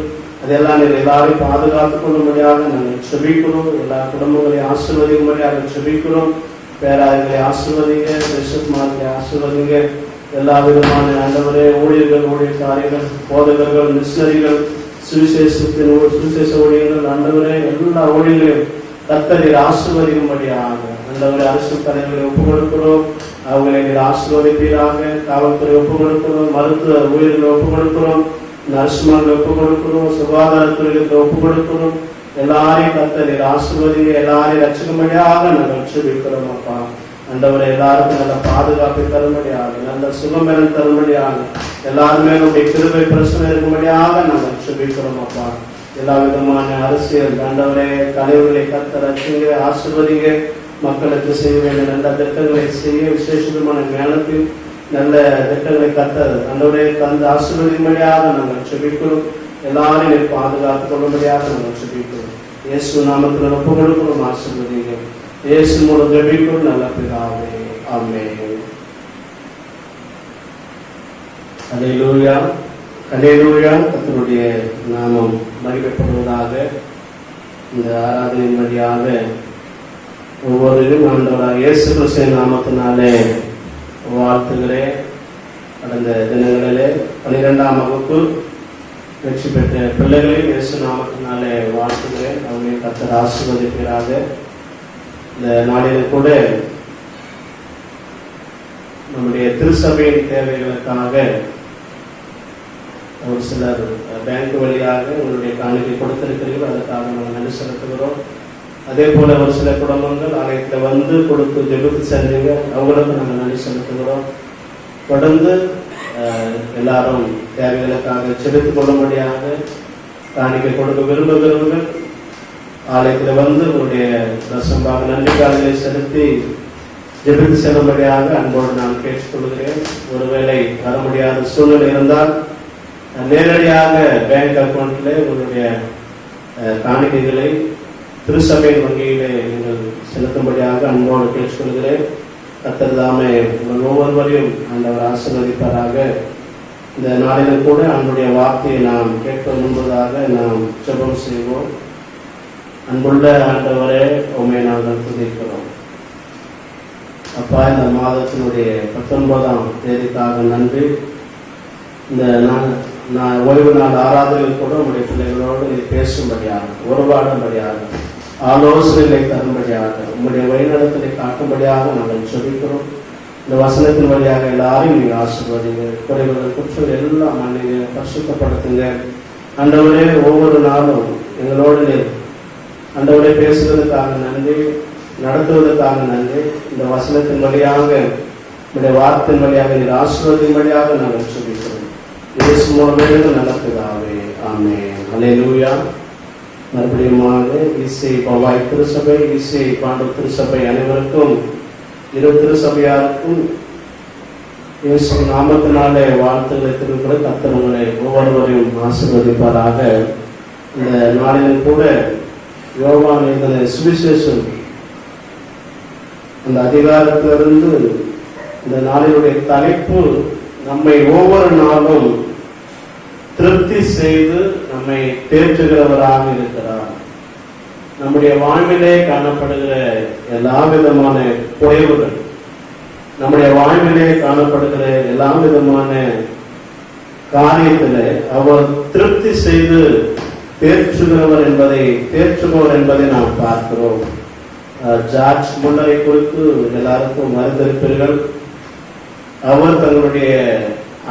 அதெல்லாம் நீங்கள் எல்லாரையும் பாதுகாத்துக் கொள்ளும்படியாக நாங்கள் செபிக்கிறோம். எல்லா குடும்பங்களையும் ஆசீர்வதிக்கும்படியாக செபிக்கிறோம். பேராயர்களை ஆசீர்வதிங்க, பிஷப்மார்களை ஆசீர்வதிங்க. எல்லா விதமான ஆண்டவரே ஊழியர்கள், ஊழியக்காரிகள், போதகர்கள், மிஷனரிகள், சுவிசேஷ ஊழியர்கள் ஆண்டவரே எல்லா ஊழியர்களையும் கர்த்தர் ஆசீர்வதிக்கும்படியாக ஆண்டவரே அரசு தலைவர்களை ஒப்புக் கொடுக்கிறோம். அவங்களை நீங்கள் ஆசீர்வதிப்பீராக. காவல்துறை ஒப்புக் கொடுக்கிறோம், மருத்துவ ஊழியர்களை ஒப்புக் கொடுக்கிறோம், நர்சுமார்களை ஒப்புக் கொடுக்கிறோம், சுகாதாரத்துறைகளுக்கு ஒப்புக் கொடுக்கிறோம். எல்லாரையும் கர்த்தர் ஆசீர்வதிங்க. எல்லாரையும் ரட்சிக்கும்படியாக நாங்கள் ஜெபிக்கிறோம். அப்பா ஆண்டவரை எல்லாருக்கும் நல்ல பாதுகாப்பை தரும்படியாக, நல்ல சுகம் பெற தரும்படியாக, எல்லாருமே நம்முடைய கிருபை பிரச்சனை இருக்கும்படியாக நாங்கள் ஜெபிக்கிறோம். அப்பா எல்லா விதமான அரசியல் ஆண்டவரே தலைவர்களை கர்த்தர் ரட்சிங்க, ஆசீர்வதிங்க. மக்களுக்கு செய்ய வேண்டிய நல்ல திட்டங்களை செய்ய விசேஷமான ஞானத்தில் நல்ல திட்டங்களை கர்த்தர் ஆண்டவரே தந்து ஆசீர்வதிக்கும்படியாக நாங்கள் ஜெபிக்கிறோம். எல்லாரையும் பாதுகாத்துக் கொள்ளும்படியாக நாங்கள் ஜெபிக்கிறோம். இயேசு நாமத்தில் ஒப்புக் கொடுக்கிறோம். ஆசீர்வதிங்க. இயேசு மூலம் ஜெபிக்கிறோம் நல்ல பிதாவே. ஆமென். அல்லேலூயா, அல்லேலூயா. கர்த்தருடைய நாமம் மகிமைப்படுவதாக. இந்த ஆராதனையின் வழியாக ஒவ்வொருவரும் ஆண்டவராக இயேசு கிறிஸ்துவின் நாமத்தினாலே வாழ்த்துகிறேன். கடந்த தினங்களிலே 12ஆம் வகுப்பு வெற்றி பெற்ற பிள்ளைகளை இயேசு நாமத்தினாலே வாழ்த்துகிறேன். அவங்களை கர்த்தர் ஆசீர்வதிப்பீராக. இந்த நாளில் கூட நம்முடைய திருச்சபையின் தேவைகளுக்காக ஒரு சிலர் பேங்க் வழியாக உங்களுடைய காணிக்கை கொடுத்திருக்கிறீர்கள், அதற்காக நாங்கள் நன்றி செலுத்துகிறோம். அதே போல ஒரு சில குடும்பங்கள் ஆலயத்தில் வந்து கொடுத்து ஜெபித்து சென்றீங்க, அவங்களுக்கு நாங்கள் நன்றி செலுத்துகிறோம். தொடர்ந்து எல்லாரும் தேவைகளுக்காக செலுத்திக் கொள்ளும்படியாக காணிக்கை கொடுக்க விரும்புகிறவர்கள் ஆலயத்தில் வந்து உங்களுடைய தசம்பாக நன்றி காலையை செலுத்தி ஜெபித்து செல்லும்படியாக அன்போடு நான் கேட்டுக்கொள்கிறேன். ஒருவேளை வர முடியாத சூழ்நிலை இருந்தால் நேரடியாக பேங்க் அக்கௌண்ட்ல உங்களுடைய காணிக்கைகளை திருச்சபையின் வங்கியிலே நீங்கள் செலுத்தும்படியாக அன்போடு கேட்டுக்கொள்கிறேன். கர்த்தர் தாமே உங்கள் ஒவ்வொருவரையும் ஆண்டவர் ஆசீர்வதிப்பாராக. இந்த நாளிலும் கூட அவனுடைய வார்த்தையை நாம் கேட்க முன்பதாக நாம் ஜெபம் செய்வோம். அன்புள்ள ஆண்டவரே, உம்மை நாங்கள் துதிக்கிறோம். அப்பா, இந்த மாதத்தினுடைய 19ஆம் தேதிக்காக நன்றி. இந்த ஓய்வு நாள் ஆராதனையில் கூட உங்களுடைய பிள்ளைகளோடு நீ பேசும்படியாக, உருவாடும்படியாக, ஆலோசனைகளை தரும்படியாக, உங்களுடைய வழிநடத்தலை காட்டும்படியாக நாங்கள் ஜெபிக்கிறோம். இந்த வசனத்தின் வழியாக எல்லாரையும் நீங்கள் ஆசீர்வதிங்க. குறைகள் குற்றங்கள் எல்லாம் மன்னிங்க, பரிசுத்தப்படுத்துங்க. ஆண்டவரே, ஒவ்வொரு நாளும் எங்களோடு ஆண்டவரே பேசுவதற்காக நன்றி, நடத்துவதற்காக நன்றி. இந்த வசனத்தின் வழியாக, உங்களுடைய வார்த்தையின் வழியாக நீர் ஆசீர்வதின் வழியாக நாங்கள் ஜெபிக்கிறோம். இயேசு மூலமாக நடத்துதாவே. ஆமென். அல்லேலூயா. மறுபடியுமாக இசை பவாய் திருச்சபை, இசை பாண்டவர் திருச்சபை அனைவருக்கும், இரு திருச்சபையாருக்கும் இயேசு நாமத்தினாலே வாழ்த்துக்களை திருக்கிற கர்த்தர் உங்களை ஒவ்வொருவரையும் ஆசீர்வதிப்பாராக. இந்த நாளிலும் கூட யோவான் எழுதின சுவிசேஷம் அந்த அதிகாரத்திலிருந்து இந்த நாளினுடைய தலைப்பு நம்மை ஒவ்வொரு நாளும் திருப்தி செய்து நம்மை தேற்றுகிறவராக இருக்கிறார். நம்முடைய வாழ்விலே காணப்படுகிற எல்லா விதமான குறைவுகள், நம்முடைய வாழ்விலே காணப்படுகிற எல்லா விதமான காரியத்திலே அவர் திருப்தி செய்து தேற்றுபவர் என்பதை நாம் பார்க்கிறோம். ஜார்ஜ் முல்லரை குறித்து எல்லாருக்கும் அறிந்திருப்பீர்கள். அவர் தங்களுடைய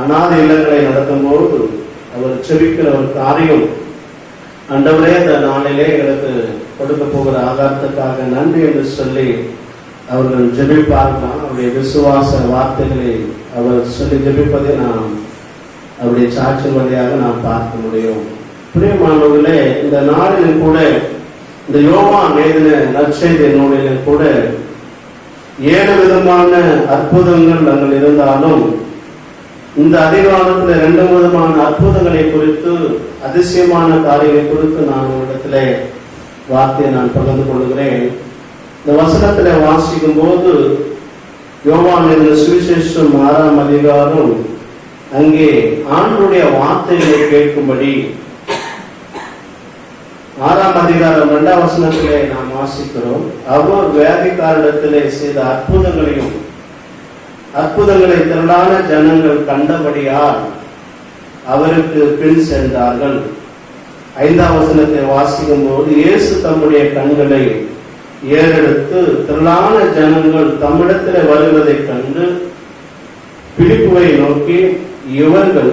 அநாத இல்லங்களை நடத்தும் போது அவர் செபிக்கிற ஒரு காரியம், ஆண்டவரே இந்த நாளிலே எங்களுக்கு கொடுக்க போகிற ஆதாரத்துக்காக நன்றி என்று சொல்லி அவர்கள் ஜெபிப்பார்கள். அவருடைய விசுவாச வார்த்தைகளை அவர் சொல்லி ஜெபிப்பதை நாம் அவருடைய சாட்சியின் வழியாக நாம் பார்க்க முடியும். பிரியமானவர்களே, இந்த நாளிலும் கூட, இந்த யோவான் எழுதின நற்செய்தி நூலிலும் கூட 7 விதமான அற்புதங்கள் நாங்கள் இருந்தாலும், இந்த அதிகாரத்தில் 2 விதமான அற்புதங்களை குறித்து, அதிசயமான காரியங்களை குறித்து நான் உங்களிடத்திலே வார்த்தையை நான் பகிர்ந்து கொள்கிறேன். இந்த வசனத்திலே வாசிக்கும் போது யோவான் எழுதின சுவிசேஷம் 6ஆம் அதிகாரம், அங்கே ஆண்டவருடைய வார்த்தைகளை கேட்கும்படி 6ஆம் அதிகாரம் 2ஆம் வசனத்திலே நாம் வாசிக்கிறோம். அவர் வியாதிக்காரிடத்திலே செய்த அற்புதங்களை திரளான ஜனங்கள் கண்டபடியால் அவருக்கு பின் சென்றார்கள். 5ஆம் வசனத்தை வாசிக்கும் போது இயேசு தம்முடைய கண்களை ஏறெடுத்து திரளான ஜனங்கள் தம்மிடத்தில் வருவதை கண்டு பிலிப்புவை நோக்கி, இவர்கள்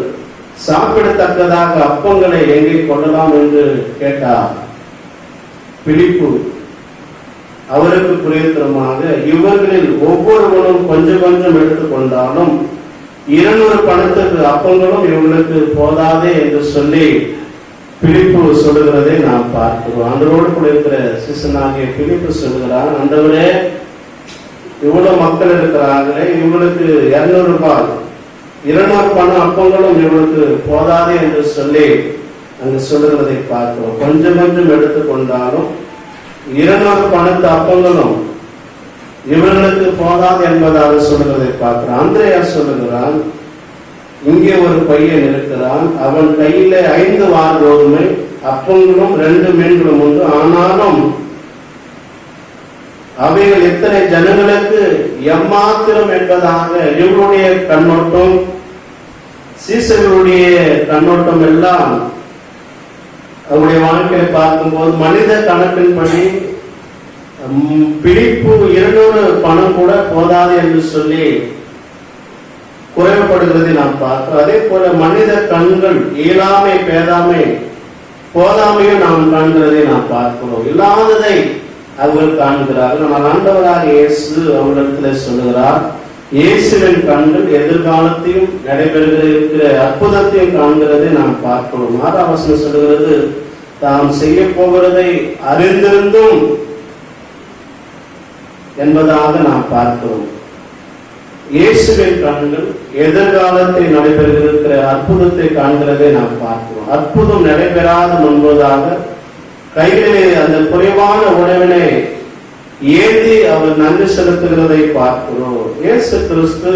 சாப்பிடத்தக்கதாக அப்பங்களை எங்கே கொள்ளலாம் என்று கேட்டார். பிலிப்பு அவருக்கு புரியத்தரமாக, இவர்களில் ஒவ்வொருவரும் கொஞ்சம் கொஞ்சம் எடுத்துக்கொண்டாலும் 200 பணத்துக்கு அப்பங்களும் இவர்களுக்கு போதாதே என்று சொல்லி பிலிப்பு சொல்லுகிறதை நாம் பார்க்கிறோம். ஆண்டவரோடு கூட இருக்கிற சிசனாகிய பிலிப்பு சொல்லுகிறார், ஆண்டவரே, இவ்வளவு மக்கள் இருக்கிறார்களே, இவங்களுக்கு 200 ரூபாய் 200 பணம் அப்பங்களும் இவர்களுக்கு போதாதே என்று சொல்லி அங்கு சொல்லுகிறதை பார்க்கிறோம். கொஞ்சம் கொஞ்சம் எடுத்துக்கொண்டாலும் 200 பணத்து அப்பங்களும் இவர்களுக்கு போதாது என்பதாக சொல்லுகிறதை பார்க்கிறோம். அந்திரேயா சொல்லுகிறான், இங்கே ஒரு பையன் இருக்கிறான், அவன் கையில 5 வார கோதுமை அப்பங்களும் 2 மீன்களும் உண்டு, ஆனாலும் அவைகள் எத்தனை ஜனங்களுக்கு எம்மாத்திரம் என்பதாக இவருடைய கண்ணோட்டம், சீசர்களுடைய கண்ணோட்டம் எல்லாம் அவருடைய வாழ்க்கையை பார்க்கும்போது மனித கணக்கின்படி பிடிப்பு 200 பணம் கூட போதாது என்று சொல்லி குறைவுபடுகிறதை நாம் பார்க்கிறோம். அதே போல மனித கண்கள் இயலாமை, பேதாமை, போதாமையும் நாம் காண்கிறதை நாம் பார்க்கிறோம். இல்லாததை அவர்கள் காண்கிறார்கள். ஆனால் ஆண்டவராக இயேசு அவர்களிடத்தில் சொல்லுகிறார், இயேசுவின் கண்கள் எதிர்காலத்தையும் நடைபெறுகிற அற்புதத்தையும் காண்கிறதை நாம் பார்க்கிறோம். 6ஆம் வசனம் சொல்லுகிறது, தாம் செய்ய போகிறதை அறிந்திருந்தும் என்பதாக நாம் பார்க்கிறோம். இயேசுவின் கண்கள் எதிர்காலத்தில் நடைபெறுகிற அற்புதத்தை காண்கிறதை நாம் பார்க்கிறோம். அற்புதம் நடைபெறாத முன்பதாக கைகளிலே அந்த குறைவான உணவினை ஏந்தி அவர் நன்றி செலுத்துகிறதை பார்க்கிறோம். இயேசு கிறிஸ்து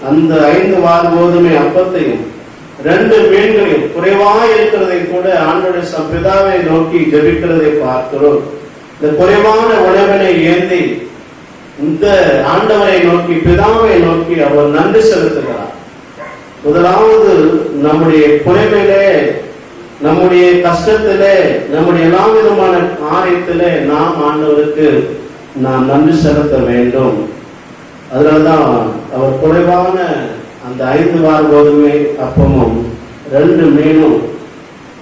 அந்த 5 வார கோதுமை அப்பத்தையும் 2 மீன்களையும் குறைவாக இருக்கிறதை கூட ஆண்டவருடைய பிதாவை நோக்கி ஜெபிக்கிறதை பார்க்கிறோம். இந்த குறைவான உணவினை ஏந்தி இந்த ஆண்டவரை நோக்கி, பிதாவை நோக்கி அவர் நன்றி செலுத்துகிறார். முதலாவது நம்முடைய குறைவிலே, நம்முடைய கஷ்டத்திலே, நம்முடைய எல்லா விதமான காரியத்திலே நாம் ஆண்டவருக்கு நாம் நன்றி செலுத்த வேண்டும். அதனால்தான் அவர் குறைவான அந்த 5 வார கோதுமை அப்பமும் 2 மீனும்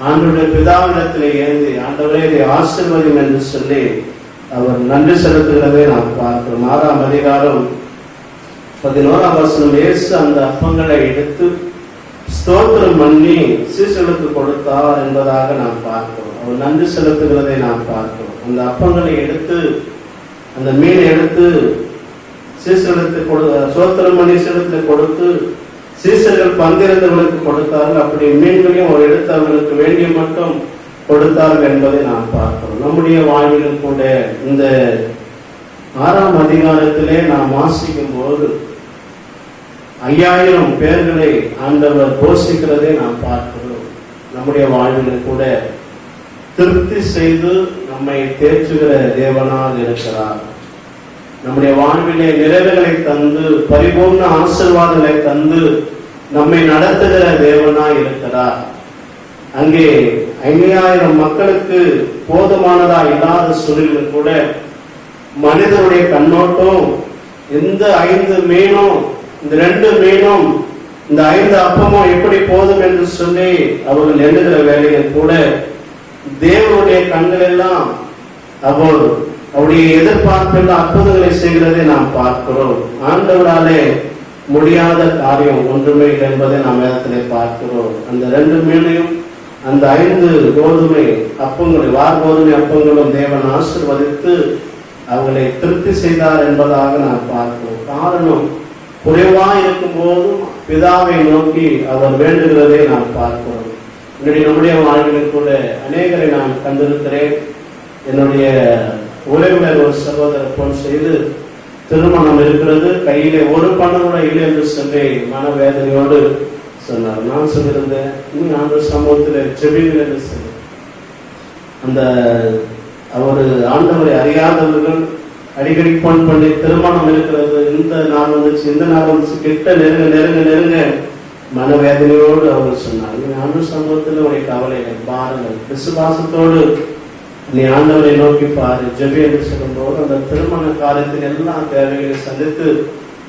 ஆண்டவருடைய பிதாவிடத்திலே ஏந்தி, ஆண்டவரே இதை ஆசீர்வதியும் என்று சொல்லி அவர் நன்றி செலுத்துகிறதை நாம் பார்க்கிறோம். 6ஆம் அதிகாரம் 11ஆம் வசனம், இயேசு அந்த அப்பங்களை எடுத்து ஸ்தோத்திரம் பண்ணி சீசர்களுக்கு கொடுத்தார் என்பதாக நாம் பார்க்கிறோம். அவர் நன்றி செலுத்துகிறதை நாம் பார்க்கிறோம். அந்த அப்பங்களை எடுத்து, அந்த மீனை எடுத்து சீசர்களுக்கு ஸ்தோத்திரம் பண்ணி சீசர்களுக்கு கொடுத்து, சீசர்கள் பந்திருந்தவர்களுக்கு கொடுத்தார்கள். அப்படி மீன்களையும் அவர் எடுத்து அவர்களுக்கு வேண்டிய மட்டும் கொடுத்தார்கள் என்பதை நாம் பார்க்கிறோம். நம்முடைய வாழ்விலும் கூட இந்த 6ஆம் அதிகாரத்திலே நாம் வாசிக்கும் போது 5000 பேர்களை ஆண்டவர் போஷிக்கிறதை நாம் பார்க்கிறோம். நம்முடைய வாழ்விலும் கூட திருப்தி செய்து நம்மை தேற்றுகிற தேவனாக இருக்கிறார். நம்முடைய வாழ்விலே நிறைவுகளை தந்து, பரிபூர்ண ஆசீர்வாதங்களை தந்து நம்மை நடத்துகிற தேவனாய் இருக்கிறார். அங்கே 5000 மக்களுக்கு போதுமானதா இல்லாத சூழலில் கூட மனிதனுடைய கண்ணோட்டம் இந்த 5 மீனும் இந்த 2 மீனும் இந்த 5 அப்பமும் எப்படி போதும் என்று சொல்லி அவர்கள் எண்ணுகிற வேலையில் கூட தேவனுடைய கண்கள் எல்லாம் அவருடைய எதிர்பார்ப்பில் அற்புதங்களை செய்கிறதை நாம் பார்க்கிறோம். ஆண்டவராலே முடியாத காரியம் ஒன்றுமே இல்லை என்பதை நாம் வேதத்திலே பார்க்கிறோம். அந்த 2 மீனையும் அந்த 5 கோதுமை அப்பங்களை கோதுமை அப்பங்களும் தேவன் ஆசீர்வதித்து அவங்களை திருப்தி செய்தார் என்பதாக நாம் பார்க்கிறோம். காரணம், குறைவா இருக்கும் போதும் பிதாவை நோக்கி அவர் வேண்டுகிறதை நாம் பார்க்கிறோம். என்னுடைய நம்முடைய வாழ்வில் கூட அநேகரை நான் கண்டிருக்கிறேன். என்னுடைய உறவினர் ஒரு சகோதரர் போன் செய்து திருமணம் இருக்கிறது, கையிலே ஒரு பணம் கூட இல்லை என்று சொல்லி மனவேதனையோடு சொன்னார். நான் சொல்லியிருந்தேன், இன்னும் ஆண்டு சமூகத்தில் செபிகள் என்று சொல்லி அந்த அவர் ஆண்டவரை அறியாதவர்கள் அடிக்கடி போன் பண்ணி திருமணம் இருக்கிறது, இந்த நாள் வந்துச்சு, இந்த நாள் வந்துச்சு, கிட்ட நெருங்க நெருங்க நெருங்க மனவேதனையோடு அவர் சொன்னார். நீ ஆண்டு சமூகத்தில் உடைய கவலைகள் பாருங்கள், விசுவாசத்தோடு நீ ஆண்டவரை நோக்கி பாரு, ஜெபி என்று சொல்லும்போது அந்த திருமண காலத்தில் எல்லா தேவைகளை சந்தித்து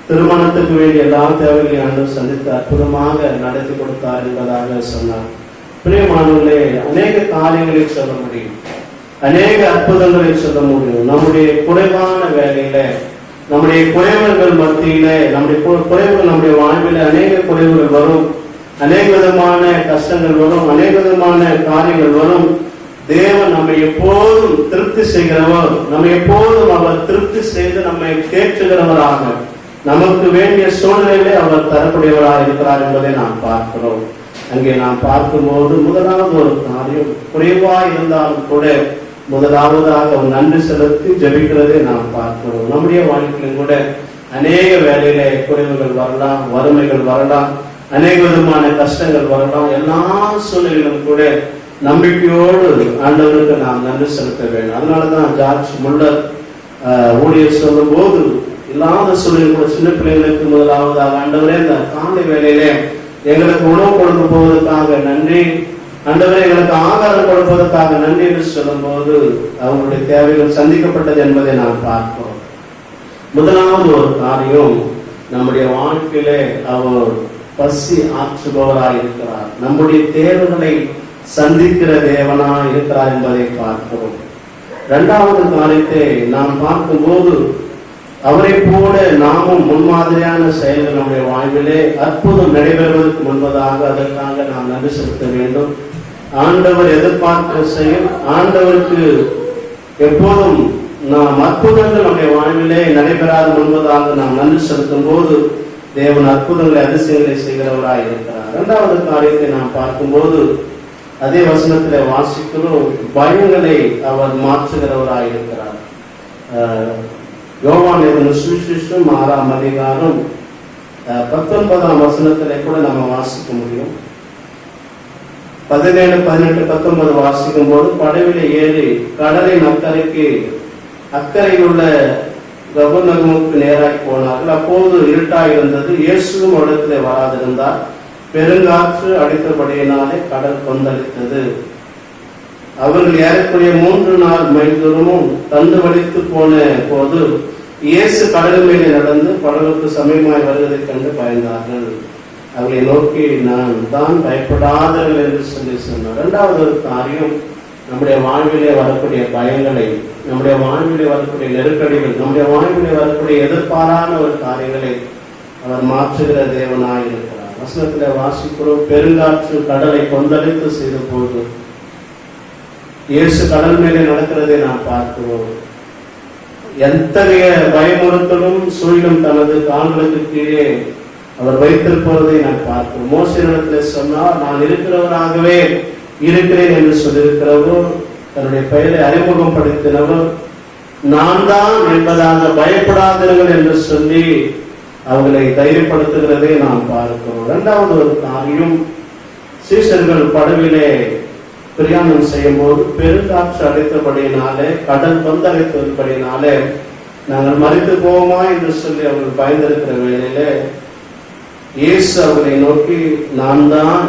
திருமணத்துக்கு வேண்டிய எல்லா தேவைகளையும் ஆண்டவர் சந்தித்து அற்புதமாக நடத்தி கொடுத்தார் என்பதாக சொன்னார். பிரியமானவர்களே, அநேக காரியங்களை சொல்ல முடியும், அநேக அற்புதங்களை சொல்ல முடியும். நம்முடைய குறைவான வேலையில, நம்முடைய குறைவுகள் மத்தியில, நம்முடைய குறைவுகள், நம்முடைய வாழ்வில் அநேக குறைவுகள் வரும், அநேக விதமான கஷ்டங்கள் வரும், அநேக விதமான காரியங்கள் வரும். தேவன் நம்மை எப்போதும் திருப்தி செய்கிறவர், நம்மை எப்போதும் அவர் திருப்தி செய்து நம்மை தேற்றுகிறவராக, நமக்கு வேண்டிய சூழ்நிலையிலே அவர் தரக்கூடியவராக இருக்கிறார் என்பதை நாம் பார்க்கிறோம். அங்கே நாம் பார்க்கும்போது முதலாவது ஒரு காரியம், குறைவா இருந்தாலும் கூட முதலாவதாக அவர் நன்றி செலுத்தி ஜெபிக்கிறதை நாம் பார்க்கிறோம். நம்முடைய வாழ்க்கையிலும் கூட அநேக வேலையிலே குறைவுகள் வரலாம், வறுமைகள் வரலாம், அநேக விதமான கஷ்டங்கள் வரலாம். எல்லா சூழ்நிலையிலும் கூட நம்பிக்கையோடு ஆண்டவருக்கு நாம் நன்றி செலுத்த வேண்டும். அதனாலதான் ஜார்ஜ் முல்லர் ஊழியர் சொல்லும் போது இல்லாத சூழ்நிலை கூட சின்ன பிள்ளைகளுக்கு முதலாவதாக ஆண்டவரே இந்த காலை வேலையிலே எங்களுக்கு உணவு கொடுக்க போவதற்காக நன்றி, ஆண்டவரே எங்களுக்கு ஆகாரம் கொடுப்பதற்காக நன்றி என்று சொல்லும் போது அவங்களுடைய தேவைகள் சந்திக்கப்பட்டது என்பதை நாம் பார்க்கிறோம். முதலாவது ஒரு காரியம், நம்முடைய வாழ்க்கையிலே அவர் பசி ஆற்றுபவராய் இருக்கிறார், நம்முடைய தேவைகளை சந்திக்கிற தேவனாய் இருக்கிறார் என்பதை பார்க்கிறோம். இரண்டாவது காரியத்தை நாம் பார்க்கும்போது அவரை போல நாமும் முன்மாதிரியான செயல்கள் நம்முடைய வாழ்விலே அற்புதம் நடைபெறுவதற்கு முன்பதாக அதற்காக நாம் நன்றி செலுத்த வேண்டும். ஆண்டவர் எதிர்பார்க்கிற செயல், ஆண்டவருக்கு எப்போதும் நாம் அற்புதங்கள் நம்முடைய வாழ்விலே நடைபெறாத முன்பதாக நாம் நன்றி செலுத்தும் போது தேவன் அற்புதங்களை அதிசயங்களை செய்கிறவராய் இருக்கிறார். இரண்டாவது காரியத்தை நாம் பார்க்கும்போது அதே வசனத்தில் வாசிக்கிறோம், பயங்களை அவர் மாற்றுகிறவராய் இருக்கிறார். யோவான் எழுதின சுவிசேஷம் 6ஆம் அதிகாரம் 19ஆம் வசனத்திலே கூட நம்ம வாசிக்க முடியும். 17, 18, 19 வாசிக்கும் போது படவிலே ஏறி கடலின் அக்கறையில் உள்ள கபர்நகமுக்கு நேராய் போனார்கள். அப்போது இருட்டாய் இருந்தது, இயேசுவும் இடத்திலே வராதிருந்தார். பெருங்காற்று அடித்தபடியினாலே கடல் கொந்தளித்தது. அவர்கள் ஏறக்குறைய 3 மைல் தூரமும் தண்டு வலித்து போன போது இயேசு கடல் மேலே நடந்து படகுக்கு சமயமாய் வருவதைக் கண்டு பயந்தார்கள். அவர்களை நோக்கி, நான் தான் பயப்படாதவர்கள் என்று சொல்லி சொன்னார். இரண்டாவது ஒரு காரியம், நம்முடைய வாழ்விலே வரக்கூடிய பயங்களை, நம்முடைய வாழ்விலே வரக்கூடிய நெருக்கடிகள், நம்முடைய வாழ்விலே வரக்கூடிய எதிர்பாரான ஒரு காரியங்களை அவர் மாற்றுகிற தேவனாய் இருக்கிறார். வசனத்திலே வாசிக்கிறோம், பெருங்காற்று கடலை கொந்தளித்து செய்த போது இயேசு கடல் மேலே நடக்கிறதை நாம் பார்க்கிறோம். எத்தகைய பயமுறுத்தலும் சூழலும் தனது கால்களுக்கு கீழே அவர் வைத்திருப்பதை நாம் பார்க்கிறோம். மோசேயிடத்திலே சொன்னார், நான் இருக்கிறவராகவே இருக்கிறேன் என்று சொல்லியிருக்கிறவர், தன்னுடைய பெயரை அறிமுகப்படுத்தினவர் நான் தான் என்பதாக பயப்படாதீர்கள் என்று சொல்லி அவர்களை தைரியப்படுத்துகிறதை நாம் பார்க்கிறோம். இரண்டாவது ஒரு காரியம், சீஷர்கள் படவிலே பிரயாணம் செய்யும் போது பெருங்காற்று அடித்தபடியினாலே, கடல் கொந்தளித்தபடியினாலே நாங்கள் மறித்து போவோமா என்று சொல்லி அவர்கள் பயந்திருக்கிற வேளையிலே இயேசு அவர்களை நோக்கி, நான் தான்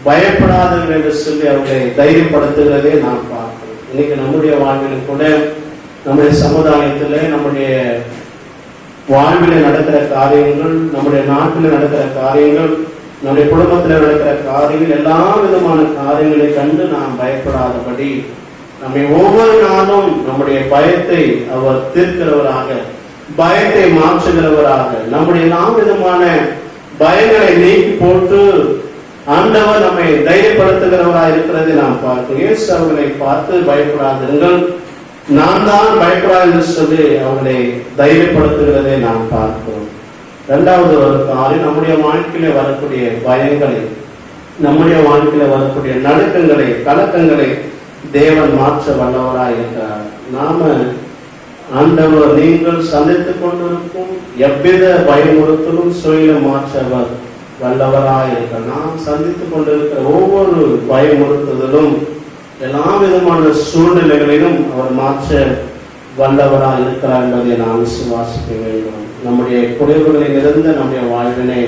பயப்படாதீர்கள் என்று சொல்லி அவர்களை தைரியப்படுத்துகிறதே நாம் பார்க்கிறோம். இன்னைக்கு நம்முடைய வாழ்வில் கூட நம்முடைய சமுதாயத்தில், நம்முடைய வாழ்வில் நடக்கிற காரியங்கள், நம்முடைய நாட்டில் நடக்கிற காரியங்கள், நம்முடைய குடும்பத்தில் நடக்கிற காரியங்கள், எல்லா விதமான காரியங்களை கண்டு நாம் பயப்படாதபடி நம்மை ஒவ்வொரு நாளும் நம்முடைய பயத்தை அவர் தீர்க்கிறவராக, பயத்தை மாற்றுகிறவராக, நம்முடைய எல்லா விதமான பயங்களை நீக்கி போட்டு ஆண்டவர் நம்மை தைரியப்படுத்துகிறவராக இருக்கிறதை நாம் பார்க்கிறோம். இயேசு அவர்களை பார்த்து பயப்படாதிருங்கள், நான் தான் பயப்படாது என்று சொல்லி அவர்களை தைரியப்படுத்துகிறதை நாம் பார்க்கிறோம். இரண்டாவது ஒரு காரியம், நம்முடைய வாழ்க்கையில வரக்கூடிய பயங்களை, நம்முடைய வாழ்க்கையில வரக்கூடிய நடுக்கங்களை, கலக்கங்களை தேவன் மாற்ற வல்லவராய் இருக்கிறார். நாம ஆண்டவர் நீங்கள் சந்தித்துக் கொண்டிருக்கும் எவ்வித பயமுறுத்தலும் சூழலை மாற்றவர் வல்லவராய் இருக்கிறார். நாம் சந்தித்துக் கொண்டிருக்கிற ஒவ்வொரு பயமுறுத்துதலும், எல்லா விதமான சூழ்நிலைகளிலும் அவர் மாற்ற வல்லவராய் இருக்கிறார் என்பதை நாம் விசுவாசிக்க வேண்டும். நம்முடைய குறைவுகளை நிறைந்த நம்முடைய வாழ்வினை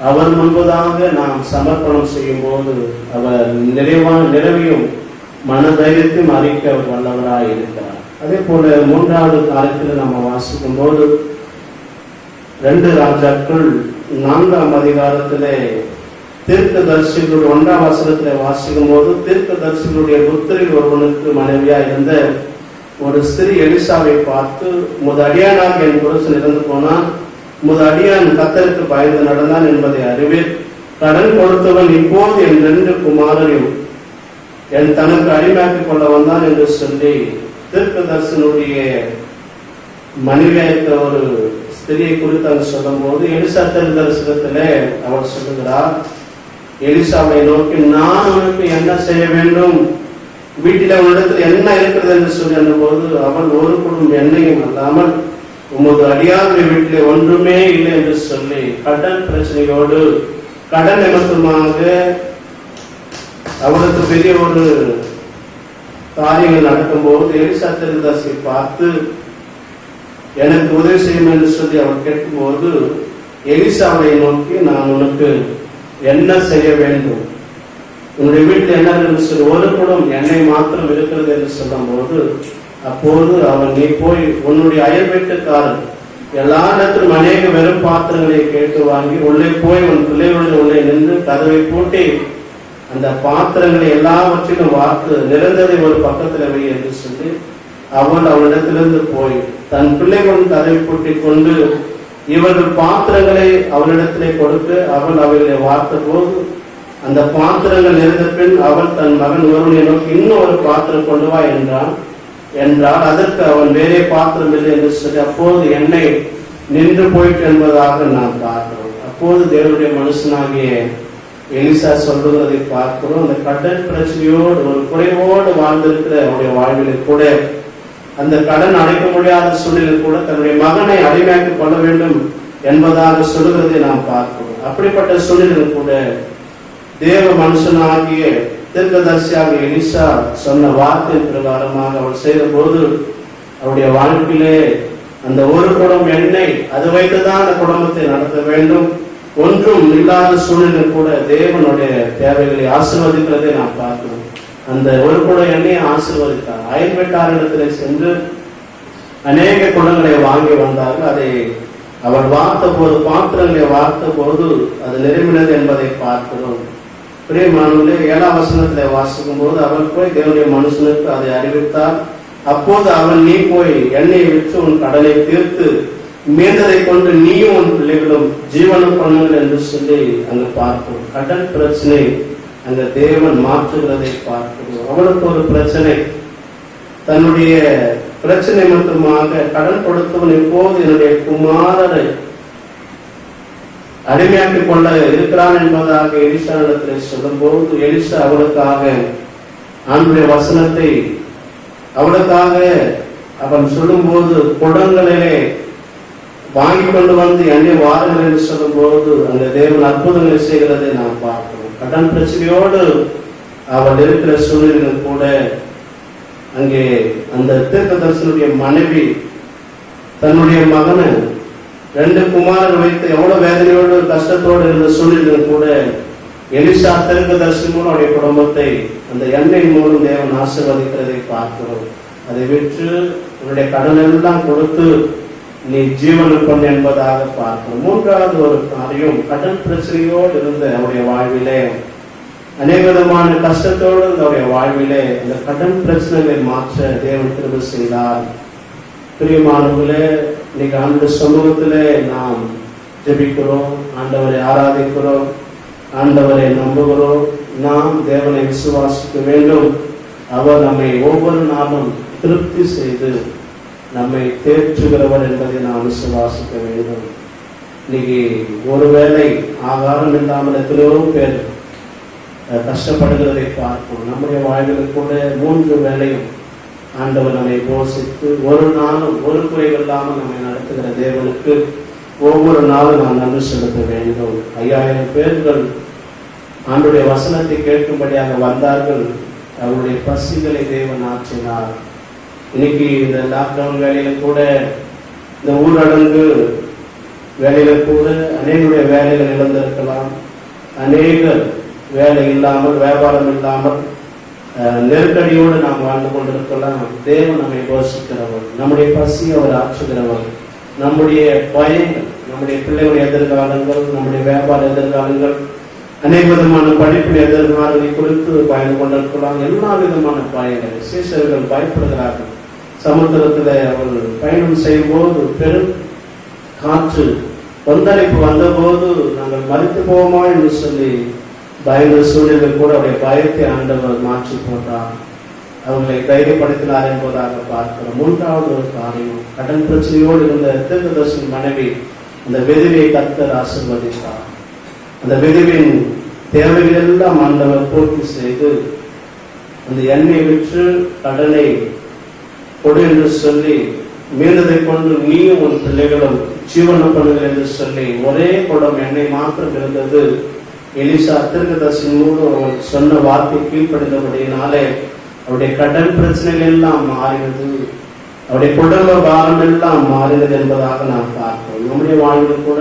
அவர் முன்பதாக நாம் சமர்ப்பணம் செய்யும் போது அவர் நிறைவையும் மனதைரியத்தையும் அறிக்க அவர் வல்லவராய் இருக்கிறார். அதே போல 3வது காலத்தில் நம்ம வாசிக்கும் போது 2 ராஜாக்கள் 4ஆம் அதிகாரத்திலே தீர்க்கதரிசிகளுடைய 1ஆம் வசனத்திலே வாசிக்கும் போது, தீர்க்கதரிசிகளுடைய புத்திரில் ஒருவனுக்கு மனைவியா இருந்த ஒரு ஸ்திரீ எலிசாவை பார்த்து, உமது அடியானாக என் புருஷன் இறந்து போனான், உமது அடியான் கர்த்தருக்கு பயந்து நடந்தான் என்பதை அறிவேன். கடன் கொடுத்தவன் இப்போது என் 2 குமாரரையும் என் தனக்கு அடிமையாக்கிக் கொள்ள வந்தான் என்று சொல்லி தீர்க்கதரிசனுடைய மனைவியாய்த்த ஒரு ஸ்திரியை குறித்து அங்கு சொல்லும் போது, எலிசா தீர்க்கதரிசனத்திலே அவர் சொல்லுகிறார், எலிசாவை நோக்கி, நான் உனக்கு என்ன செய்ய வேண்டும், வீட்டில உன்னிடத்தில் என்ன இருக்கிறது என்று சொல்லி போது, அவள் ஒரு குடும்பம் எண்ணெயும் அல்லாமல் உமது அடியாருடைய வீட்டிலே ஒன்றுமே இல்லை என்று சொல்லி கடன் பிரச்சனையோடு, கடன் நிமித்தமாக அவளுக்கு பெரிய ஒரு காரியங்கள் நடக்கும் போது எலிசா தீர்க்கதரிசியை பார்த்து எனக்கு உதவி செய்யும் என்று சொல்லி அவர் கேட்கும்போது, எலிசாவை நோக்கி, நான் உனக்கு என்ன செய்ய வேண்டும், உன்னுடைய வீட்டில் என்ன என்று சொல்லி, ஒரு குடம் எண்ணெய் மாத்திரம் இருக்கிறது என்று சொல்லும் போது, அப்போது அவன், நீ போய் உன்னுடைய அயல் வீட்டுக்காரன் எல்லா இடத்திலும் அநேக வெறும் பாத்திரங்களை கேட்டு வாங்கி உள்ளே போய் உன் பிள்ளைகளுடைய உள்ளே நின்று கதவை பூட்டி அந்த பாத்திரங்களை எல்லாவற்றிலும் வார்த்து நிறந்ததை ஒரு பக்கத்தில் வை என்று சொல்லி அவள் அவளிடத்திலிருந்து போய் தன் பிள்ளைகளுடன் கதவை பூட்டி கொண்டு இவர்கள் பாத்திரங்களை அவளிடத்திலே கொடுக்க அவள் அவர்களை வார்த்த போது, அந்த பாத்திரங்கள் நிறைந்த பின் அவள் தன் மகன் ஒருவனை நோக்கி, இன்னும் ஒரு பாத்திரம் கொண்டு வா என்றால் அதற்கு அவன் வேறே பாத்திரம் இல்லை என்று சொல்லி அப்போது எண்ணெய் நின்று போயிட்டு என்பதாக நாம் பார்க்கிறோம். அப்போது தேவனுடைய மனுஷனாகிய எலிசா சொல்லுவதை பார்க்கிறோம். அந்த கடன் பிரச்சனையோடு ஒரு குறைவோடு வாழ்ந்திருக்கிற அவருடைய வாழ்வில் கூட, அந்த கடன் அடைக்க முடியாத சூழ்நிலையில் கூட தன்னுடைய மகனை அடிமையாக்கிக் கொள்ள வேண்டும் என்பதாக சொல்லுவதை நாம் பார்க்கிறோம். அப்படிப்பட்ட சூழ்நிலையில் கூட தேவ மனுஷனாகிய தீர்க்கதரிசியாக எலிசா சொன்ன வார்த்தை பிரகாரமாக அவள் செய்த போது அவருடைய வாழ்க்கையிலே அந்த ஒரு குடம் எண்ணெய் அது வைத்துதான் அந்த குடும்பத்தை நடத்த வேண்டும், ஒன்றும் இல்லாத சூழ்நிலை கூட தேவனுடைய தேவைகளை ஆசீர்வதிக்கிறதை நாம் பார்க்கிறோம். அந்த ஒரு குடம் எண்ணெயை ஆசீர்வதித்தார். அயல் வீட்டாரிடத்தில் சென்று அநேக குடங்களை வாங்கி வந்தார்கள். அதை அவர் வார்த்த போது, பாத்திரங்களை வார்த்த போது அது நிரம்பினது என்பதை பார்க்கிறோம். பிரியமானவர்களே, 7ஆம் வசனத்திலே வாசிக்கும் போது அவள் போய் தேவனுடைய மனுஷனுக்கு அதை அறிவித்தார். அப்போது அவன், நீ போய் எண்ணெயை விற்று உன் கடனை தீர்த்து மீந்ததை கொண்டு நீயும் உன் பிள்ளைகளும் ஜீவனம் பண்ணுங்கள் என்று சொல்லி அங்கு பார்க்கிறோம். கடன் பிரச்சனை அந்த தேவன் மாற்றுகிறதை பார்க்கிறோம். அவளுக்கு ஒரு பிரச்சனை, தன்னுடைய பிரச்சனை மட்டுமாக கடன் கொடுத்தவன் இப்போது என்னுடைய குமாரரை அடிமையாக்கிக் கொள்ள இருக்கிறான் என்பதாக எலிசா இடத்தில் சொல்லும் போது, எலிசா அவளுக்காக ஆண்டுடைய வசனத்தை அவளுக்காக அவன் சொல்லும் போது குடங்களிலே வாங்கி கொண்டு வந்து எண்ணெய் வாருங்கள் என்று சொல்லும் போது அந்த தேவன் அற்புதங்களை செய்கிறதை நாம் பார்க்கிறோம். கடன் பிரச்சனையோடு அவள் இருக்கிற சூழ்நிலைகள் கூட அங்கே அந்த தீர்க்கதரிசனுடைய மனைவி தன்னுடைய மகனை 2 குமாரர் வைத்து எவ்வளவு வேதனையோடு கஷ்டத்தோடு இருந்த சூழ்நிலைகள் கூட எலிசா தீர்க்கதரிசி மூலம் அவருடைய குடும்பத்தை அந்த எண்ணெய் மூலம் தேவன் ஆசீர்வதிக்கிறதை பார்க்கிறோம். அதை விற்று உன்னுடைய கடன் எல்லாம் கொடுத்து நீ ஜீவன கொண்டு என்பதாக பார்க்கிறோம். மூன்றாவது ஒரு காரியம், கடன் பிரச்சனையோடு இருந்த அவருடைய வாழ்விலே, அநேக விதமான கஷ்டத்தோடு அவருடைய வாழ்விலே இந்த கடன் பிரச்சனைகளை மாற்ற தேவன் கிருபை செய்தார். பிரியமானவர்களே, இன்னைக்கு ஆண்டு சமூகத்திலே நாம் ஜெபிக்கிறோம், ஆண்டவரை ஆராதிக்கிறோம், ஆண்டவரை நம்புகிறோம். நாம் தேவனை விசுவாசிக்க வேண்டும். அவர் நம்மை ஒவ்வொரு நாளும் திருப்தி செய்து நம்மை தேற்றுகிறவர் என்பதை நாம் விசுவாசிக்க வேண்டும். இன்னைக்கு ஒருவேளை ஆகாரம் இல்லாமல் எத்தனையோ பேர் கஷ்டப்படுகிறதை பார்ப்போம். நம்முடைய வாழ்வில் கூட 3 வேளையும் ஆண்டவர் நம்மை போஷித்து ஒரு நாளும் ஒரு குறைகள் இல்லாமல் நம்மை நடத்துகிற தேவனுக்கு ஒவ்வொரு நாளும் நாம் நன்றி செலுத்த வேண்டும். 5000 பேர்கள் ஆண்டுடைய வசனத்தை கேட்கும்படியாக வந்தார்கள். அவருடைய பசிகளை தேவன் ஆற்றினார். இன்னைக்கு இந்த லாக்டவுன் வேலையில கூட, இந்த ஊரடங்கு வேலையில கூட அநேகருடைய வேலைகள் இழந்திருக்கலாம். அநேகர் வேலை இல்லாமல், வியாபாரம் இல்லாமல் நெருக்கடியோடு நாம் வாழ்ந்து கொண்டிருக்கலாம். தேவன் நம்மை போஷிக்கிறவர், நம்முடைய பசி அவர் ஆற்றுகிறவர். நம்முடைய பயங்கள், நம்முடைய பிள்ளைகளுடைய எதிர்காலங்கள், நம்முடைய வியாபார எதிர்காலங்கள், அநேக விதமான படிப்பு எதிர்காலங்களை குறித்து பயந்து கொண்டிருக்கலாம். எல்லா விதமான பயங்கள். சீஷர்கள் பயப்படுகிறார்கள். சமுத்திரத்தில் அவர்கள் பயணம் செய்யும் போது பெரும் காற்று கொந்தளிப்பு வந்தபோது நாங்கள் மறித்து போவோமா என்று சொல்லி பயந்த சூழ்நிலை கூட அவருடைய பயத்தை ஆண்டவர் மாற்றி போட்டார். அவர்களை தைரியப்படுத்தினார் என்பதாக பார்க்கிறோம். மூன்றாவது ஒரு காரியம், கடன் பிரச்சனையோடு இருந்த தீர்க்கதரிசி மனைவி அந்த விதவையை கர்த்தர் ஆசீர்வதித்தார். அந்த விதவின் தேவைகள் எல்லாம் ஆண்டவர் பூர்த்தி செய்து அந்த எண்ணெய் விற்று கடனை கொடு என்று சொல்லி, மீனதை கொண்டு நீயும் உன் பிள்ளைகளும் ஜீவனம் பண்ணுங்கள் என்று சொல்லி ஒரே குடம் எண்ணெய் மாத்திரம் இருந்தது. எலிசா தீர்க்கதரிசி மூலம் அவர் சொன்ன வார்த்தை கீழ்ப்படிந்தபடியினாலே அவருடைய கடன் பிரச்சனைகள் எல்லாம் மாறினது. அவருடைய குடும்ப பாரம் எல்லாம் மாறினது என்பதாக நாம் பார்க்கிறோம். நம்முடைய வாழ்வில் கூட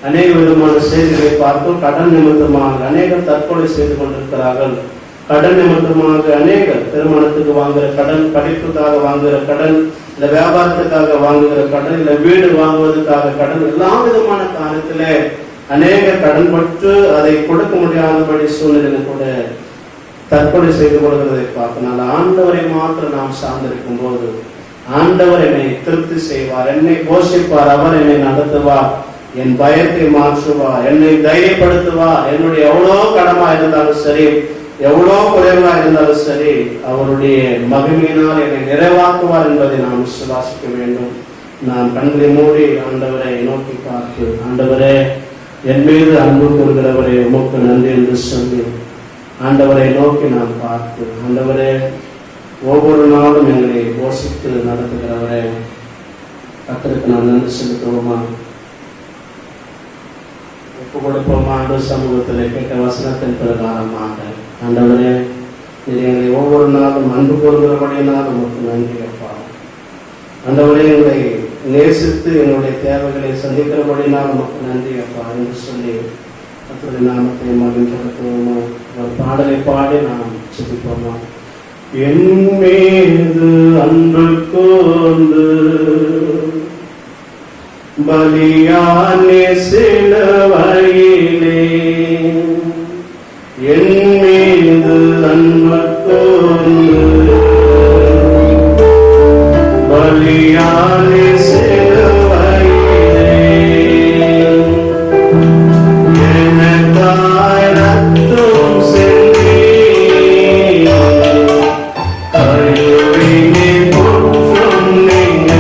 அநேக விதமான செய்திகளை பார்க்கிறோம். கடன் நிமித்தமாக அநேகர் தற்கொலை செய்து கொண்டிருக்கிறார்கள். கடன் நிமித்தமாக அநேகர் திருமணத்துக்கு வாங்குகிற கடன், படிப்புக்காக வாங்குகிற கடன், இல்ல வியாபாரத்துக்காக வாங்குகிற கடன், இல்ல வீடு வாங்குவதற்காக கடன், எல்லா விதமான காலத்திலே அநேக கடன் பட்டு அதை கொடுக்க முடியாதபடி சூழ்நிலை கூட தற்கொலை செய்து கொள்கிறதை பார்க்கனால ஆண்டவரை மாத்திரம் நாம் சார்ந்திருக்கும் போது ஆண்டவர் என்னை திருப்தி செய்வார், என்னை போஷிப்பார், அவர் என்னை நடத்துவார், என் பயத்தை மாற்றுவார், என்னை தைரியப்படுத்துவார். என்னுடைய எவ்வளோ கடமா இருந்தாலும் சரி, எவ்வளோ குறைவா இருந்தாலும் சரி, அவருடைய மகிமையினால் என்னை நிறைவாக்குவார் என்பதை நாம் விசுவாசிக்க வேண்டும். நாம் கண்களை மூடி ஆண்டவரை நோக்கி பார்த்து, ஆண்டவரே என் மீது அன்பு கூறுகிறவரே உமக்கு நன்றி என்று சொல்லி ஆண்டவரை நோக்கி நாம் பார்த்து, ஆண்டவரே ஒவ்வொரு நாளும் எங்களை போஷித்து நடத்துகிறவரே கர்த்தருக்கு நாம் நன்றி செலுத்துவோமா, ஒப்பு கொடுப்போமா? ஆண்டு சமூகத்தில் கேட்ட வசனத்தின் பிரகாரமாக ஆண்டவரே எங்களை ஒவ்வொரு நாளும் அன்பு கூறுகிறபடியினால் உமக்கு நன்றி அப்பா. ஆண்டவரே எங்களை நேசித்து எங்களுடைய தேவைகளை சந்திக்கிறபடினால் உமக்கு நன்றி அப்பா என்று சொல்லி கர்த்தருடைய நாமத்தை மகிமைப்படுத்துவோமா? ஒரு பாடலை பாடி நாம் ஜெபிப்போமா? என் மீது அன்பு கூர்ந்து பலியானே சிலுவையிலே, என் மீது அன்பு கூர்ந்து பலியானே சிலுவையிலே, எனக்காய் ரத்தம் சிந்தி கழுவினே குற்றம் நீங்க,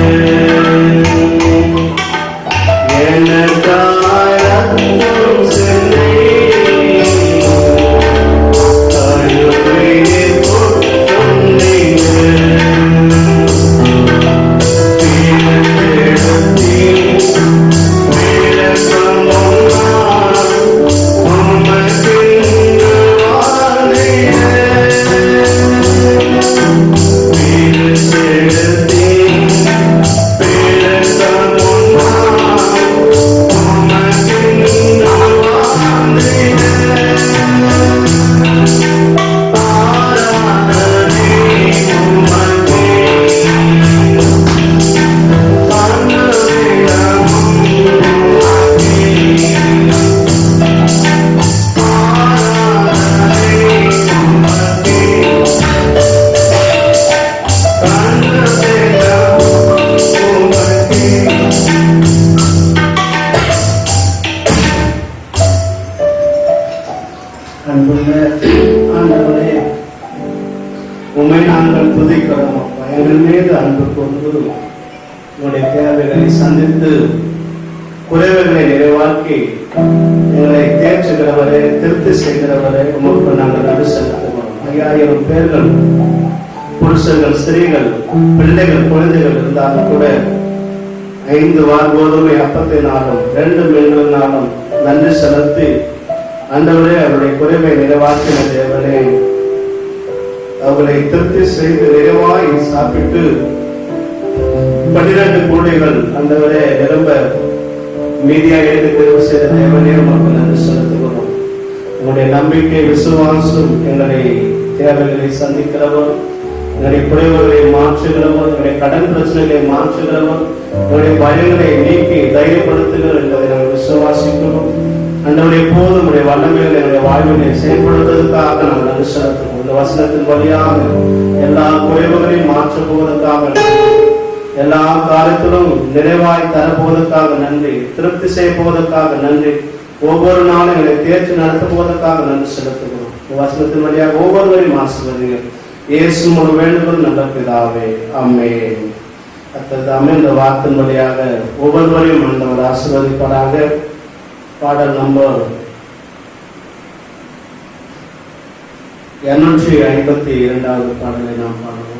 எனக்காய் ரத்தம் சிந்தி கழுவினே உங்களுடைய தேவைகளை சந்தித்து குறைவுகளை நிறைவாக்கி எங்களை தேற்றுகிறவரே, திருப்தி செய்கிறவரே, உமக்கு நாங்கள் நன்றி செலுத்துகிறோம். 5000 பேர்கள், புருஷர்கள், ஸ்திரீகள், பிள்ளைகள், குழந்தைகள் இருந்தாலும் கூட 5 வார் கோதுமை அப்பத்தினாலும் 2 மீன்களினாலும் நன்றி செலுத்தி ஆண்டவரே அவருடைய குறைவை நிறைவாக்கின தேவனே, அவர்களை திருப்தி செய்து நிறைவாய் சாப்பிட்டு 12 கூடைகள் ஆண்டவரே நிரம்ப மீதியாக எடுத்து தேர்வு செய்த தேவனே உமக்கு நன்றி செலுத்துகிறோம். உங்களுடைய நம்பிக்கை, விசுவாசம் எங்களை தேவைகளை சந்திக்கிறவர், எங்களுடைய குறைவுகளை மாற்றுகிறவர், எங்களுடைய கடன் பிரச்சனைகளை மாற்றுகிறவர், எங்களுடைய பயங்களை நீக்கி தைரியப்படுத்துகிறவர் என்பதை நாங்கள் விசுவாசிக்கிறோம். ஆண்டவரே, எப்போதும் உங்களுடைய வல்லமைகளை எங்களுடைய வாழ்வினை செயல்படுத்துவதற்காக நாங்கள் நன்றி செலுத்துகிறோம். இந்த வசனத்தின் வழியாக எல்லா குறைவுகளையும் மாற்றப் போவதற்காக நன்றி. எல்லா காலத்திலும் நிறைவாய் தரப்போவதற்காக நன்றி. திருப்தி செய்ய போவதற்காக நன்றி. ஒவ்வொரு நாளும் எங்களை தேர்ச்சி நடத்த போவதற்காக நன்றி செலுத்துகிறோம். இந்த வசனத்தின் வழியாக ஒவ்வொருவரையும் ஆசீர்வதிங்க. இயேசு மூலம் வேண்டுகோள் நல்ல பிதாவே, ஆமென். கர்த்தர் இந்த வார்த்தையின் வழியாக ஒவ்வொருவரையும் ஆண்டவர் ஆசீர்வதிப்பாராக. பாடல் நம்பர் 252வது பாடலை நாம் பாடுவோம்.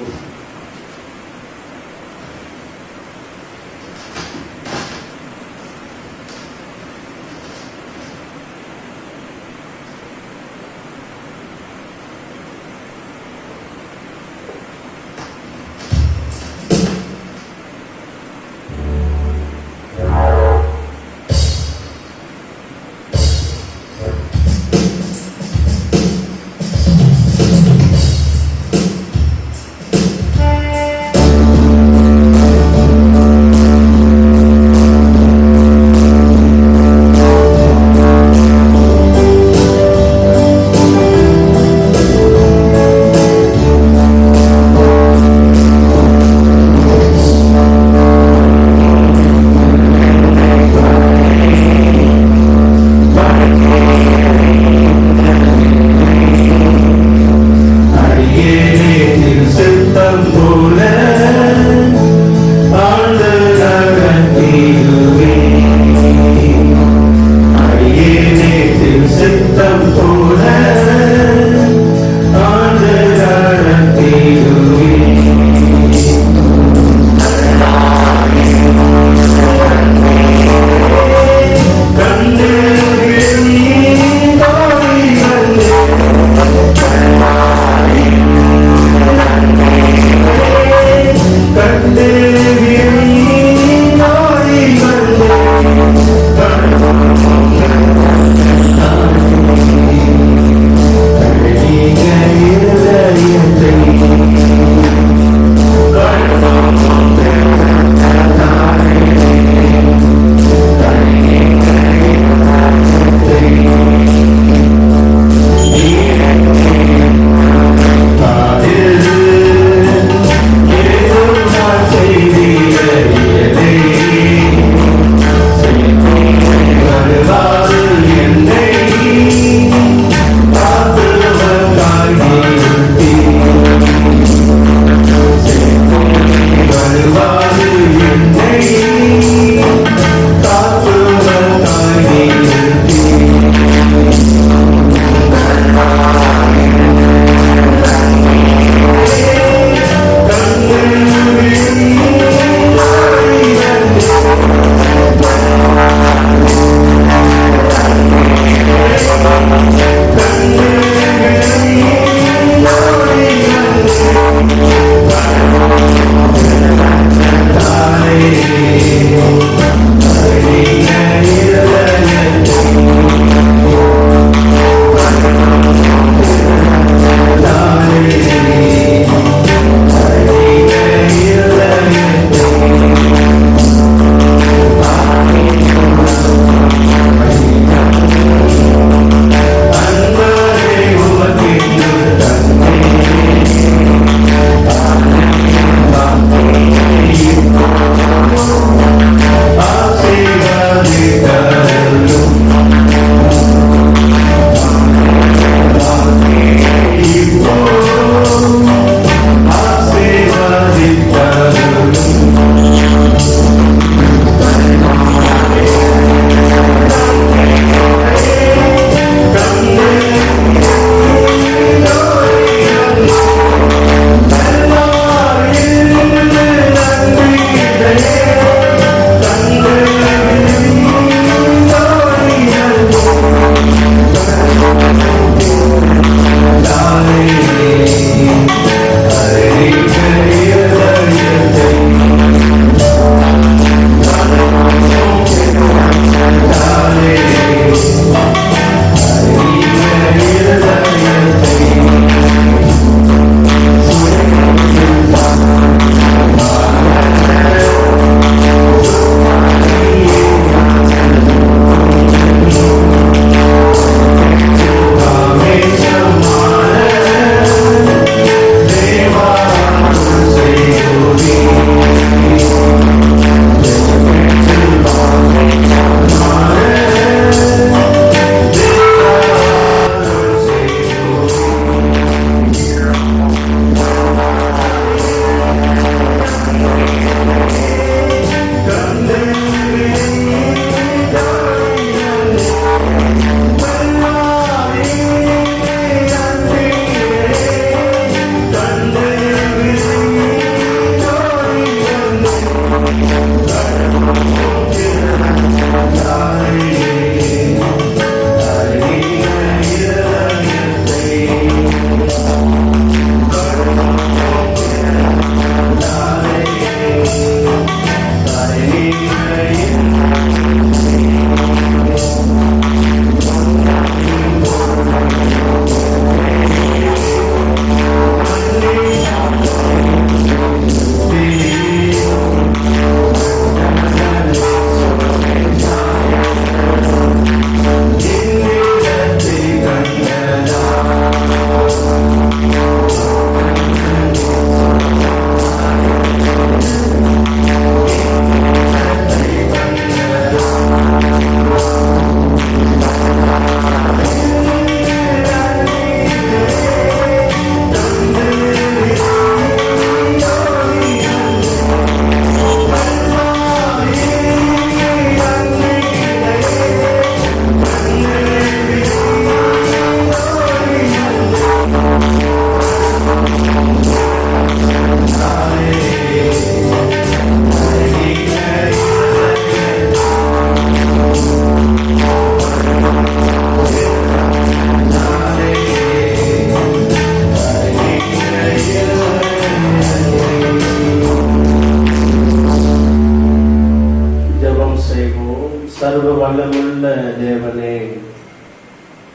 சர்வ வல்லமுள்ள தேவனே,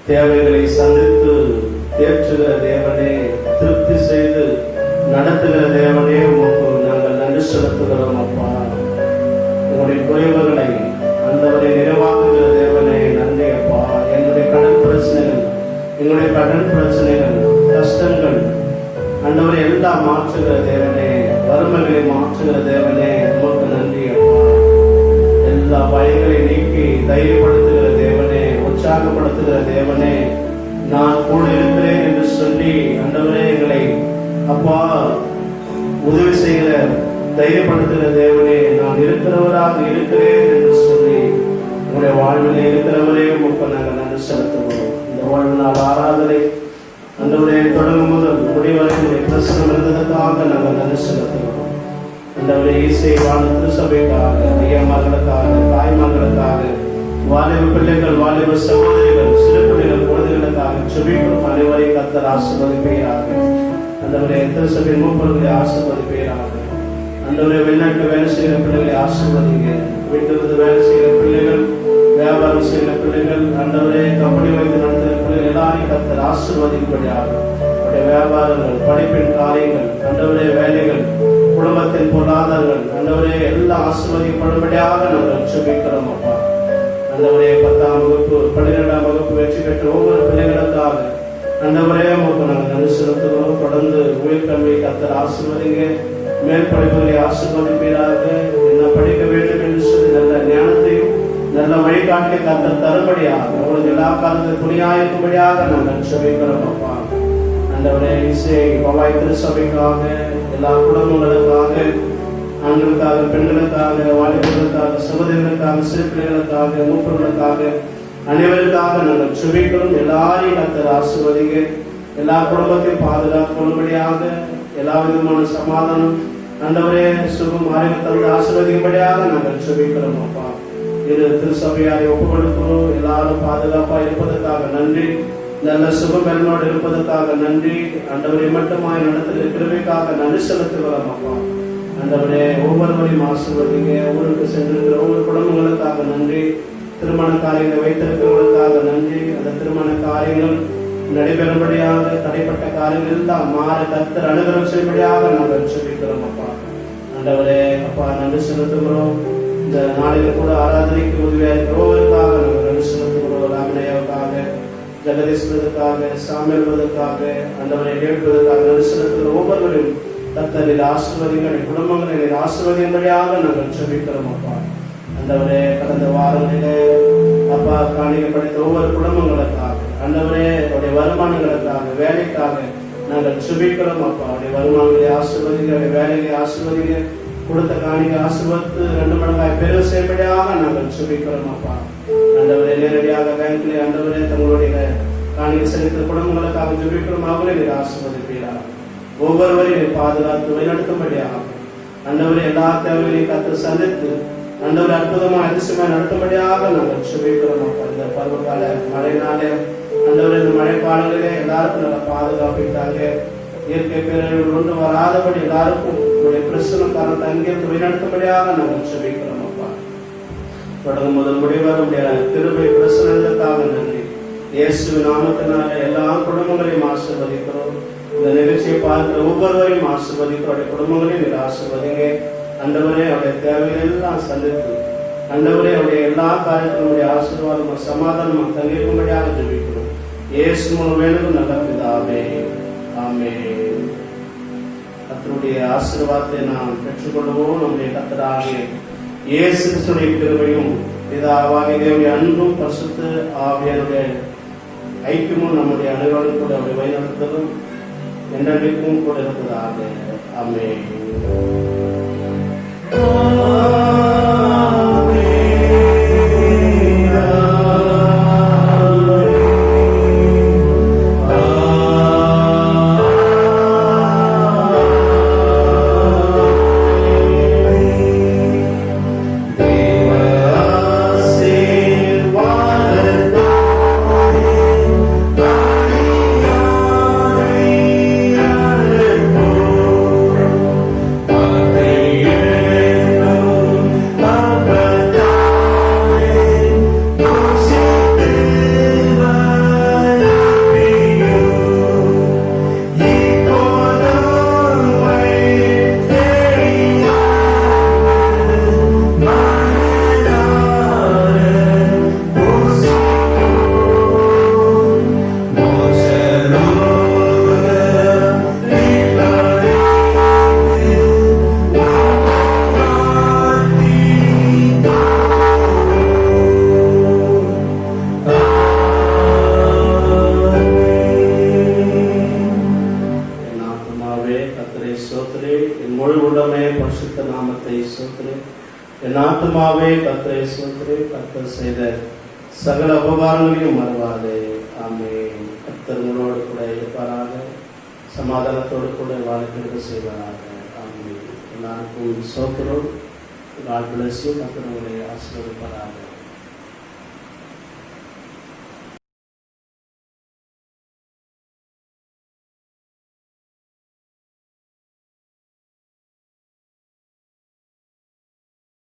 தேவைகளை சந்தித்து தேற்றுகிற தேவனே, திருப்தி செய்து நடத்துகிற தேவனே, உமக்கு நாங்கள் நன்றி செலுத்துகிறோம். அப்பா, உங்களுடைய குறைவுகளை அந்தவரை நிறைவாக்குகிற தேவனே நன்றி. அப்பா, எங்களுடைய கடன் பிரச்சனைகள், எங்களுடைய கடன் பிரச்சனைகள், கஷ்டங்கள் அந்தவரை எல்லாம் மாற்றுகிற தேவனே, வறுமைகளை மாற்றுகிற தேவனே, உமக்கு நன்றி. அப்பா, எல்லா பயங்களை நீக்கி தைரியப்படுத்துகிற தேவனே, உற்சாகப்படுத்துகிற தேவனே, நான் கூட இருக்கிறேன் என்று சொல்லி ஆண்டவரே எங்களை அப்பா உதவி செய்கிற தைரியப்படுத்துகிற தேவனே, நான் இருக்கிறவராக இருக்கிறேன் என்று சொல்லி உங்களுடைய வாழ்விலே இருக்கிறவரே உமக்கு நாங்கள் நன்றி செலுத்துகிறோம். இந்த வாழ்வு நாள் ஆராதனை ஆண்டவரே தொடங்கும் முதல் முடிவரை உங்களுடைய பிரசனம் இருந்ததற்காக நாங்கள் நன்றி செலுத்துகிறோம். ஆண்டவரே இசை வாழ திருசபைக்காக, ஐயமார்களுக்காக, தாய்மார்களுக்காக, வாலிப பிள்ளைகள், வாலிப சகோதரிகள், சிறு பிள்ளைகள், குழந்தைகளுக்காக செபிக்கும் அனைவரையும் கர்த்தர் ஆசீர்வதிப்பீராக. ஆண்டவரே திருசபையின் மூப்பர்களை ஆசீர்வதிப்பீராக. ஆண்டவரே வெளிநாட்டு வேலை செய்கிற பிள்ளைகளை ஆசீர்வதிங்க. வீட்டிலிருந்து வேலை செய்கிற பிள்ளைகள், வியாபாரம் செய்கிற பிள்ளைகள், ஆண்டவரே கம்பெனி வைத்து நடத்துகிற பிள்ளைகள் எல்லாரையும் கர்த்தர் ஆசீர்வதிப்படியாக. அவருடைய வியாபாரங்கள், படிப்பின் காரியங்கள், ஆண்டவரே வேலைகள், குடும்பத்தின் பொருளாதாரங்கள் ஆண்டவரே எல்லாம் ஆசீர்வதிக்கப்படும்படியாக நாங்கள் செபிக்கிறோம். அப்பா, ஆண்டவரே 10ஆம் வகுப்பு 12ஆம் வகுப்பு வெற்றி பெற்ற ஒவ்வொரு பிள்ளைகளுக்காக ஆண்டவரே உமக்கு நாங்கள் நன்றி செலுத்துகிறோம். தொடர்ந்து உயர்கல்வியை கர்த்தர் ஆசீர்வதிங்க. மேல் படிப்புகளை ஆசீர்வதிப்பீராக. என்ன படிக்க வேண்டும் என்று சொல்லி நல்ல ஞானத்தையும் நல்ல வழிகாட்டலை கர்த்தர் தரும்படியாக, உங்களுக்கு எல்லா காலத்திலும் துணியாயிருக்கும்படியாக நாங்கள் செபிக்கிறோம். அப்பா, ஆண்டவரே இசை பவாய் திருச்சபைக்காக, எல்லா குடும்பங்களுக்காக, ஆண்களுக்காக, பெண்களுக்காக, வாலிபர்களுக்காக, சகோதரர்களுக்காக, சிறு பிள்ளைகளுக்காக, மூப்பர்களுக்காக, அனைவருக்காக நாங்கள் செபிக்கிறோம். எல்லாரையும் கர்த்தர் ஆசீர்வதிங்க. எல்லா குடும்பத்தையும் பாதுகாத்து கொள்ளும்படியாக, எல்லா விதமான சமாதானம் ஆண்டவரே சுகம் ஆரோக்கியத்தை ஆசீர்வதிக்கும்படியாக நாங்கள் செபிக்கிறோம். அப்பா, இது திருச்சபையாரை ஒப்புக் கொடுக்கிறோம். எல்லாரும் பாதுகாப்பா இருப்பதற்காக நன்றி. நல்ல சுகம் பெருமோடு இருப்பதற்காக நன்றி. ஆண்டவரை மட்டுமாய் நடத்துகிற கிருபைக்காக நன்றி செலுத்துகிறோம். அப்பா, ஆண்டவரே ஒவ்வொருவரையும் ஆசீர்வதிங்க. ஊருக்கு சென்றிருக்கிற ஒவ்வொரு குடும்பங்களுக்காக நன்றி. திருமண காரியங்களை வைத்திருக்கிறவர்களுக்காக நன்றி. அந்த திருமண காரியங்கள் நடைபெறும்படியாக, தடைப்பட்ட காரியங்கள் எல்லாம் மாற கர்த்தர் அனுகிரகம் செய்யும்படியாக நாங்கள் செபிக்கிறோம். அப்பா, ஆண்டவரே அப்பா நன்றி செலுத்துகிறோம். இந்த நாளில் கூட ஆராதனைக்கு உதவியாக இருக்கிறவர்களுக்காக நாங்கள் நன்றி செலுத்துகிறோம். ராமனையாவுக்காக, ஜெகதீஸ்வரத்துக்காக, சாமியல்வதற்காக, ஆண்டவரை எழுப்பதற்காக நன்றி செலுத்துகிற ஒவ்வொருவரையும் கர்த்தரில் ஆசீர்வதிங்கள். குடும்பங்களை ஆசீர்வதிக்கும்படியாக நாங்கள் செபிக்கிறோம். அப்பா, ஆண்டவரே கடந்த வாரங்களிலே அப்பா காணிக்க படித்த ஒவ்வொரு குடும்பங்களுக்காக, ஆண்டவரே அவருடைய வருமானங்களுக்காக, வேலைக்காக நாங்கள் செபிக்கிறோம். அப்பா, அவருடைய வருமானங்களை ஆசீர்வதிங்க, அவருடைய வேலையை ஆசீர்வதிங்க, கொடுத்த காணிக்கை ஆசீர்வதித்து 2 மடங்காய் பெருக செய்யும்படியாக நாங்கள் செபிக்கிறோம். அப்பா, ஆண்டவரே நேரடியாக பேங்கிலே ஆண்டவரே தங்களுடைய காணிக்கை செலுத்த குடும்பங்களுக்காக ஜெபிக்கிறோம். அவரை நீர் ஆசீர்வதிப்பீராக. ஒவ்வொருவரையும் பாதுகாத்து வழிநடத்தும்படியாக ஆண்டவரே எல்லா தேவைகளையும் கர்த்தர் சந்தித்து ஆண்டவர் அற்புதமா அதிசயமா நடத்தும்படியாக நாங்கள் சுபிக்கிறோம் அப்பா. இந்த பருவகால மழைனாலே ஆண்டவர் இந்த மழை காலங்களிலே எல்லாருக்கும் நல்ல பாதுகாப்பிட்டாங்க. இயற்கை பேரழிவுகள் ஒன்று வராதபடி எல்லாருக்கும் உங்களுடைய பிரசனம் காரணத்தை அங்கிருந்து வழிநடத்தும்படியாக நாங்கள் சுபிக்கிறோம் அப்பா. தொடங்கும் முதல் முடிவாக உடைய கிருபை பிரசனங்களுக்காக நன்றி. இயேசுவின் நாமத்தினால எல்லா குடும்பங்களையும் ஆசீர்வதிக்கிறோம். இந்த நிகழ்ச்சியை பார்க்கிற ஒவ்வொருவரையும் ஆசீர்வதிக்கிறோம். அவருடைய குடும்பங்களையும் நீங்கள் ஆசீர்வதிங்க ஆண்டவரே. அவருடைய தேவைகள் எல்லாம் சந்தித்து ஆண்டவரே அவருடைய எல்லா காரியத்தினுடைய ஆசீர்வாதமும் சமாதானமும் தங்கியிருக்கும்படியாக ஜெபிக்கிறோம். இயேசு மூலம் வேணும் நல்ல பிதாவே, ஆமென். கர்த்தருடைய ஆசீர்வாதத்தை நாம் பெற்றுக்கொள்வோம். நம்முடைய கர்த்தராகிய இயேசு கிறிஸ்துவின் கிருபையும் பிதாவாகிய தேவனுடைய அன்பும் பரிசுத்த ஆவியானுடைய ஐக்கியமும் நம்முடைய அனைவரும் கூட அவருடைய வழிநடத்துதலும் என்றென்றைக்கும் கூட இருப்பதாக. ஆமென். என் ஆத்துமாவே கர்த்தரை ஸ்தோத்திரி. கர்த்தர் செய்த சகல உபகாரங்களையும் மறவாதே. ஆமென். கர்த்தர் உங்களோடு கூட இருப்பாராக. சமாதானத்தோடு கூட வாழ்க்கை செய்வாராக. ஆமென். எல்லாருக்கும் ஸ்தோத்திரம். God bless you. கர்த்தர் உங்களை ஆசீர்வதிப்பாராக.